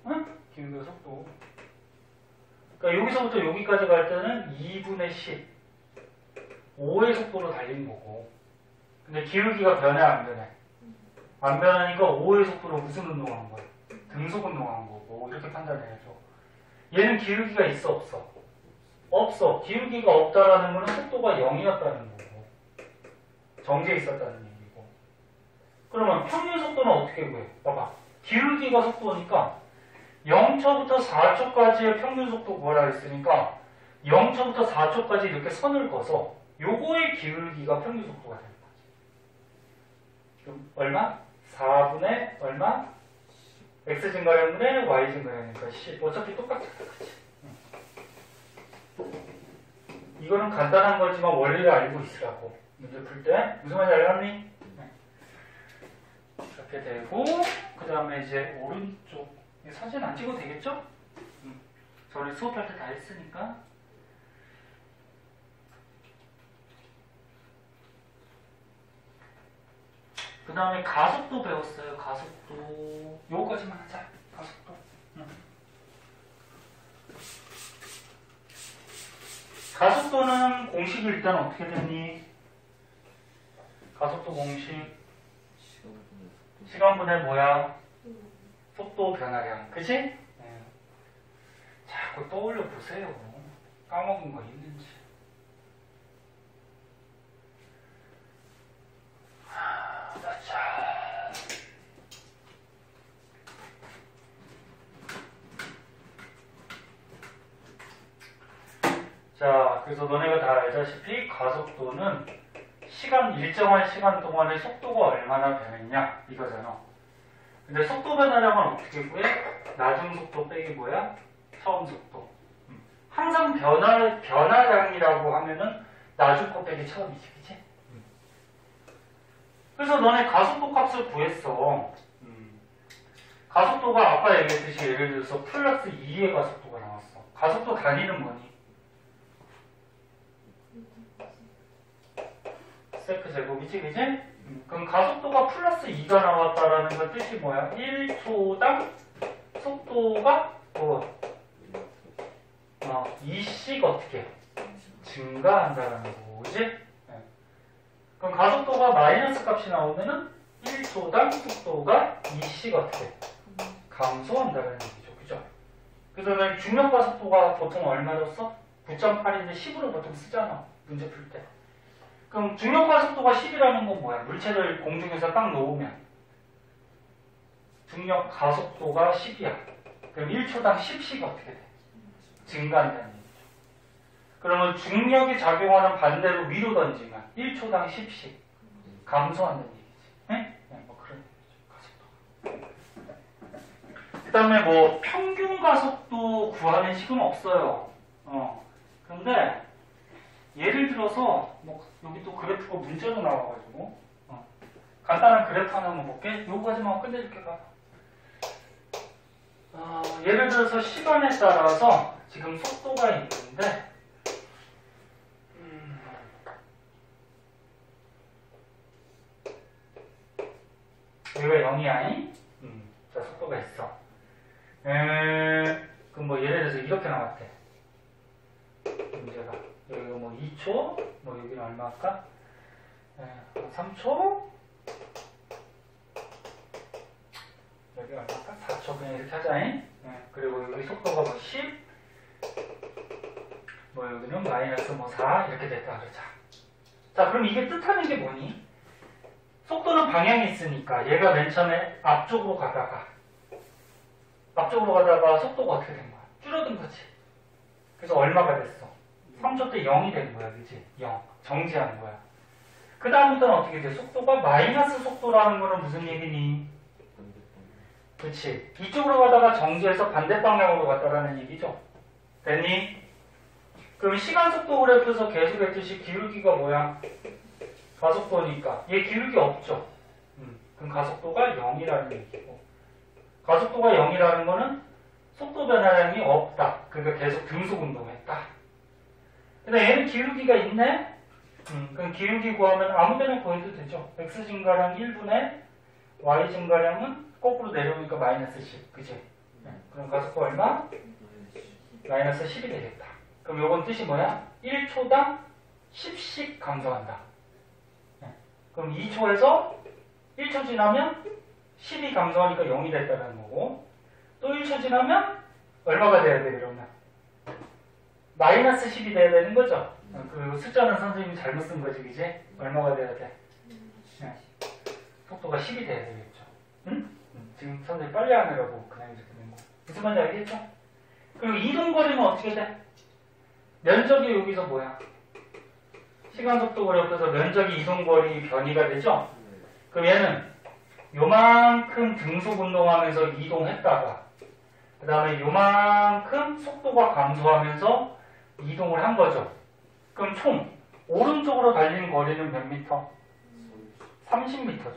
응? 기울기가 속도. 그러니까 여기서부터 여기까지 갈 때는 2분의 10. 5의 속도로 달리는 거고. 근데 기울기가 변해, 안 변해? 안 변하니까 5의 속도로 무슨 운동하는 거야? 등속 운동하는 거고. 이렇게 판단해야죠. 얘는 기울기가 있어, 없어? 없어. 기울기가 없다라는 거는 속도가 0이었다는 거고. 정지해 있었다는 얘기고. 그러면 평균 속도는 어떻게 구해? 봐봐. 기울기가 속도니까 0초부터 4초까지의 평균 속도 구하라 했으니까 0초부터 4초까지 이렇게 선을 그어서 요거의 기울기가 평균 속도가 되는 거지. 그럼 얼마? 4분의 얼마? X증가량분의 Y증가량이니까 10. 어차피 똑같아. 이거는 간단한 거지만 원리를 알고 있으라고. 문제 풀 때. 무슨 말인지 알았니? 이렇게 되고 그 다음에 이제 오른쪽 사진 안 찍어도 되겠죠? 저는 수업할 때 다 했으니까. 그 다음에 가속도 배웠어요. 가속도. 요거까지만 하자. 가속도. 가속도는 공식이 일단 어떻게 되니? 가속도 공식. 시간분의 뭐야? 속도 변화량. 그치? 네. 자꾸 떠올려 보세요. 까먹은 거 있는지. 자, 그래서 너네가 다 알다시피 가속도는 일정한 시간 동안의 속도가 얼마나 변했냐 이거잖아. 근데 속도 변화량은 어떻게 구해? 나중 속도 빼기 뭐야? 처음 속도. 항상 변화량이라고 하면은 나중 거 빼기 처음이지, 그치? 그래서 너네 가속도 값을 구했어. 가속도가 아까 얘기했듯이 예를 들어서 플러스 2의 가속도가 나왔어. 가속도 단위는 뭐니? 세크 제곱이지, 그지? 그럼 가속도가 플러스 2가 나왔다라는 건 뜻이 뭐야? 1초당 속도가 뭐? 2씩 어떻게? 증가한다라는 거고, 그지? 네. 그럼 가속도가 마이너스 값이 나오면은 1초당 속도가 2씩 어떻게? 감소한다는 얘기죠, 그죠? 그래서 중력과 속도가 보통 얼마로 써? 9.8인데 10으로 보통 쓰잖아, 문제 풀 때. 그럼 중력가속도가 10이라는 건 뭐야? 물체를 공중에서 딱 놓으면 중력가속도가 10이야. 그럼 1초당 10씩 어떻게 돼? 증가한다는 얘기죠. 그러면 중력이 작용하는 반대로 위로 던지면 1초당 10씩 감소한다는 얘기지. 네? 뭐 그런 얘기죠. 가속도. 그 다음에 뭐 평균 가속도 구하는 식은 없어요. 근데 예를 들어서 뭐 여기 또 그래프가 문제로 나와가지고 간단한 그래프 하나 한번 볼게. 요거까지만 끝내줄게. 봐. 예를 들어서 시간에 따라서 지금 속도가 있는데 여기가 0이야. 자, 속도가 있어. 그럼 뭐 예를 들어서 이렇게 나왔대. 문제가. 여기가 뭐 2초, 뭐 여기는 얼마 할까? 3초, 여기 얼마 할까? 4초 그냥 이렇게 하자잉. 그리고 여기 속도가 뭐 10, 뭐 여기는 마이너스 뭐 4 이렇게 됐다 그러자. 자, 그럼 이게 뜻하는 게 뭐니? 속도는 방향이 있으니까 얘가 맨 처음에 앞쪽으로 가다가 속도가 어떻게 된 거야? 줄어든 거지. 그래서 얼마가 됐어? 3초 때 0이 된 거야, 그치? 0. 정지하는 거야. 그 다음부터는 어떻게 돼? 속도가 마이너스 속도라는 거는 무슨 얘기니? 그치? 이쪽으로 가다가 정지해서 반대 방향으로 갔다라는 얘기죠. 됐니? 그럼 시간 속도 그래프에서 계속 했듯이 기울기가 뭐야? 가속도니까. 얘 기울기 없죠? 그럼 가속도가 0이라는 얘기고. 가속도가 0이라는 거는 속도 변화량이 없다. 그러니까 계속 등속 운동했다. 근데 얘는 기울기가 있네? 그럼 기울기 구하면 아무 데나 구해도 되죠. x 증가량 1분의 y 증가량은 거꾸로 내려오니까 마이너스 10. 그치? 그럼 가속도 얼마? 마이너스 10이 되겠다. 그럼 요건 뜻이 뭐야? 1초당 10씩 감소한다. 그럼 2초에서 1초 지나면 10이 감소하니까 0이 됐다는 거고, 또 1초 지나면 얼마가 돼야 돼, 그러면? 마이너스 10이 돼야 되는 거죠? 그 숫자는 선생님이 잘못 쓴 거지, 그지? 얼마가 돼야 돼? 속도가 10이 돼야 되겠죠. 응? 지금 선생님 빨리 하느라고 그냥 이렇게 된 거. 무슨 말인지 알겠죠? 그리고 이동거리는 어떻게 돼? 면적이 여기서 뭐야? 시간 속도 그래프에서 면적이 이동거리 변이가 되죠? 그럼 얘는 요만큼 등속 운동하면서 이동했다가 그 다음에 요만큼 속도가 감소하면서 이동을 한 거죠. 그럼 총 오른쪽으로 달리는 거리는 몇 미터? 30m죠.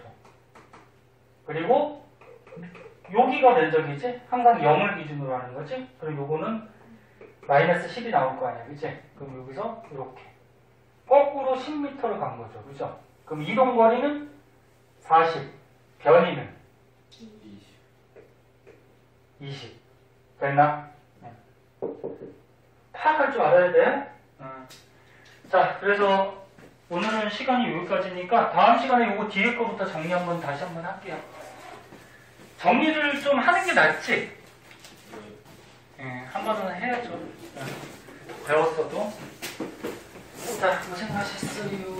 그리고 여기가 면적이지? 항상 0을 기준으로 하는 거지? 그럼 요거는 마이너스 10이 나올 거 아니야, 그치? 그럼 여기서 이렇게 거꾸로 10m를 간 거죠, 그죠? 그럼 이동 거리는 40, 변이는 20. 됐나? 파악할 줄 알아야 돼. 자, 그래서 오늘은 시간이 여기까지니까 다음 시간에 요거 뒤에 거부터 정리 다시 한번 할게요. 정리를 좀 하는 게 낫지? 한 번은 해야죠. 배웠어도. 자, 고생하셨어요.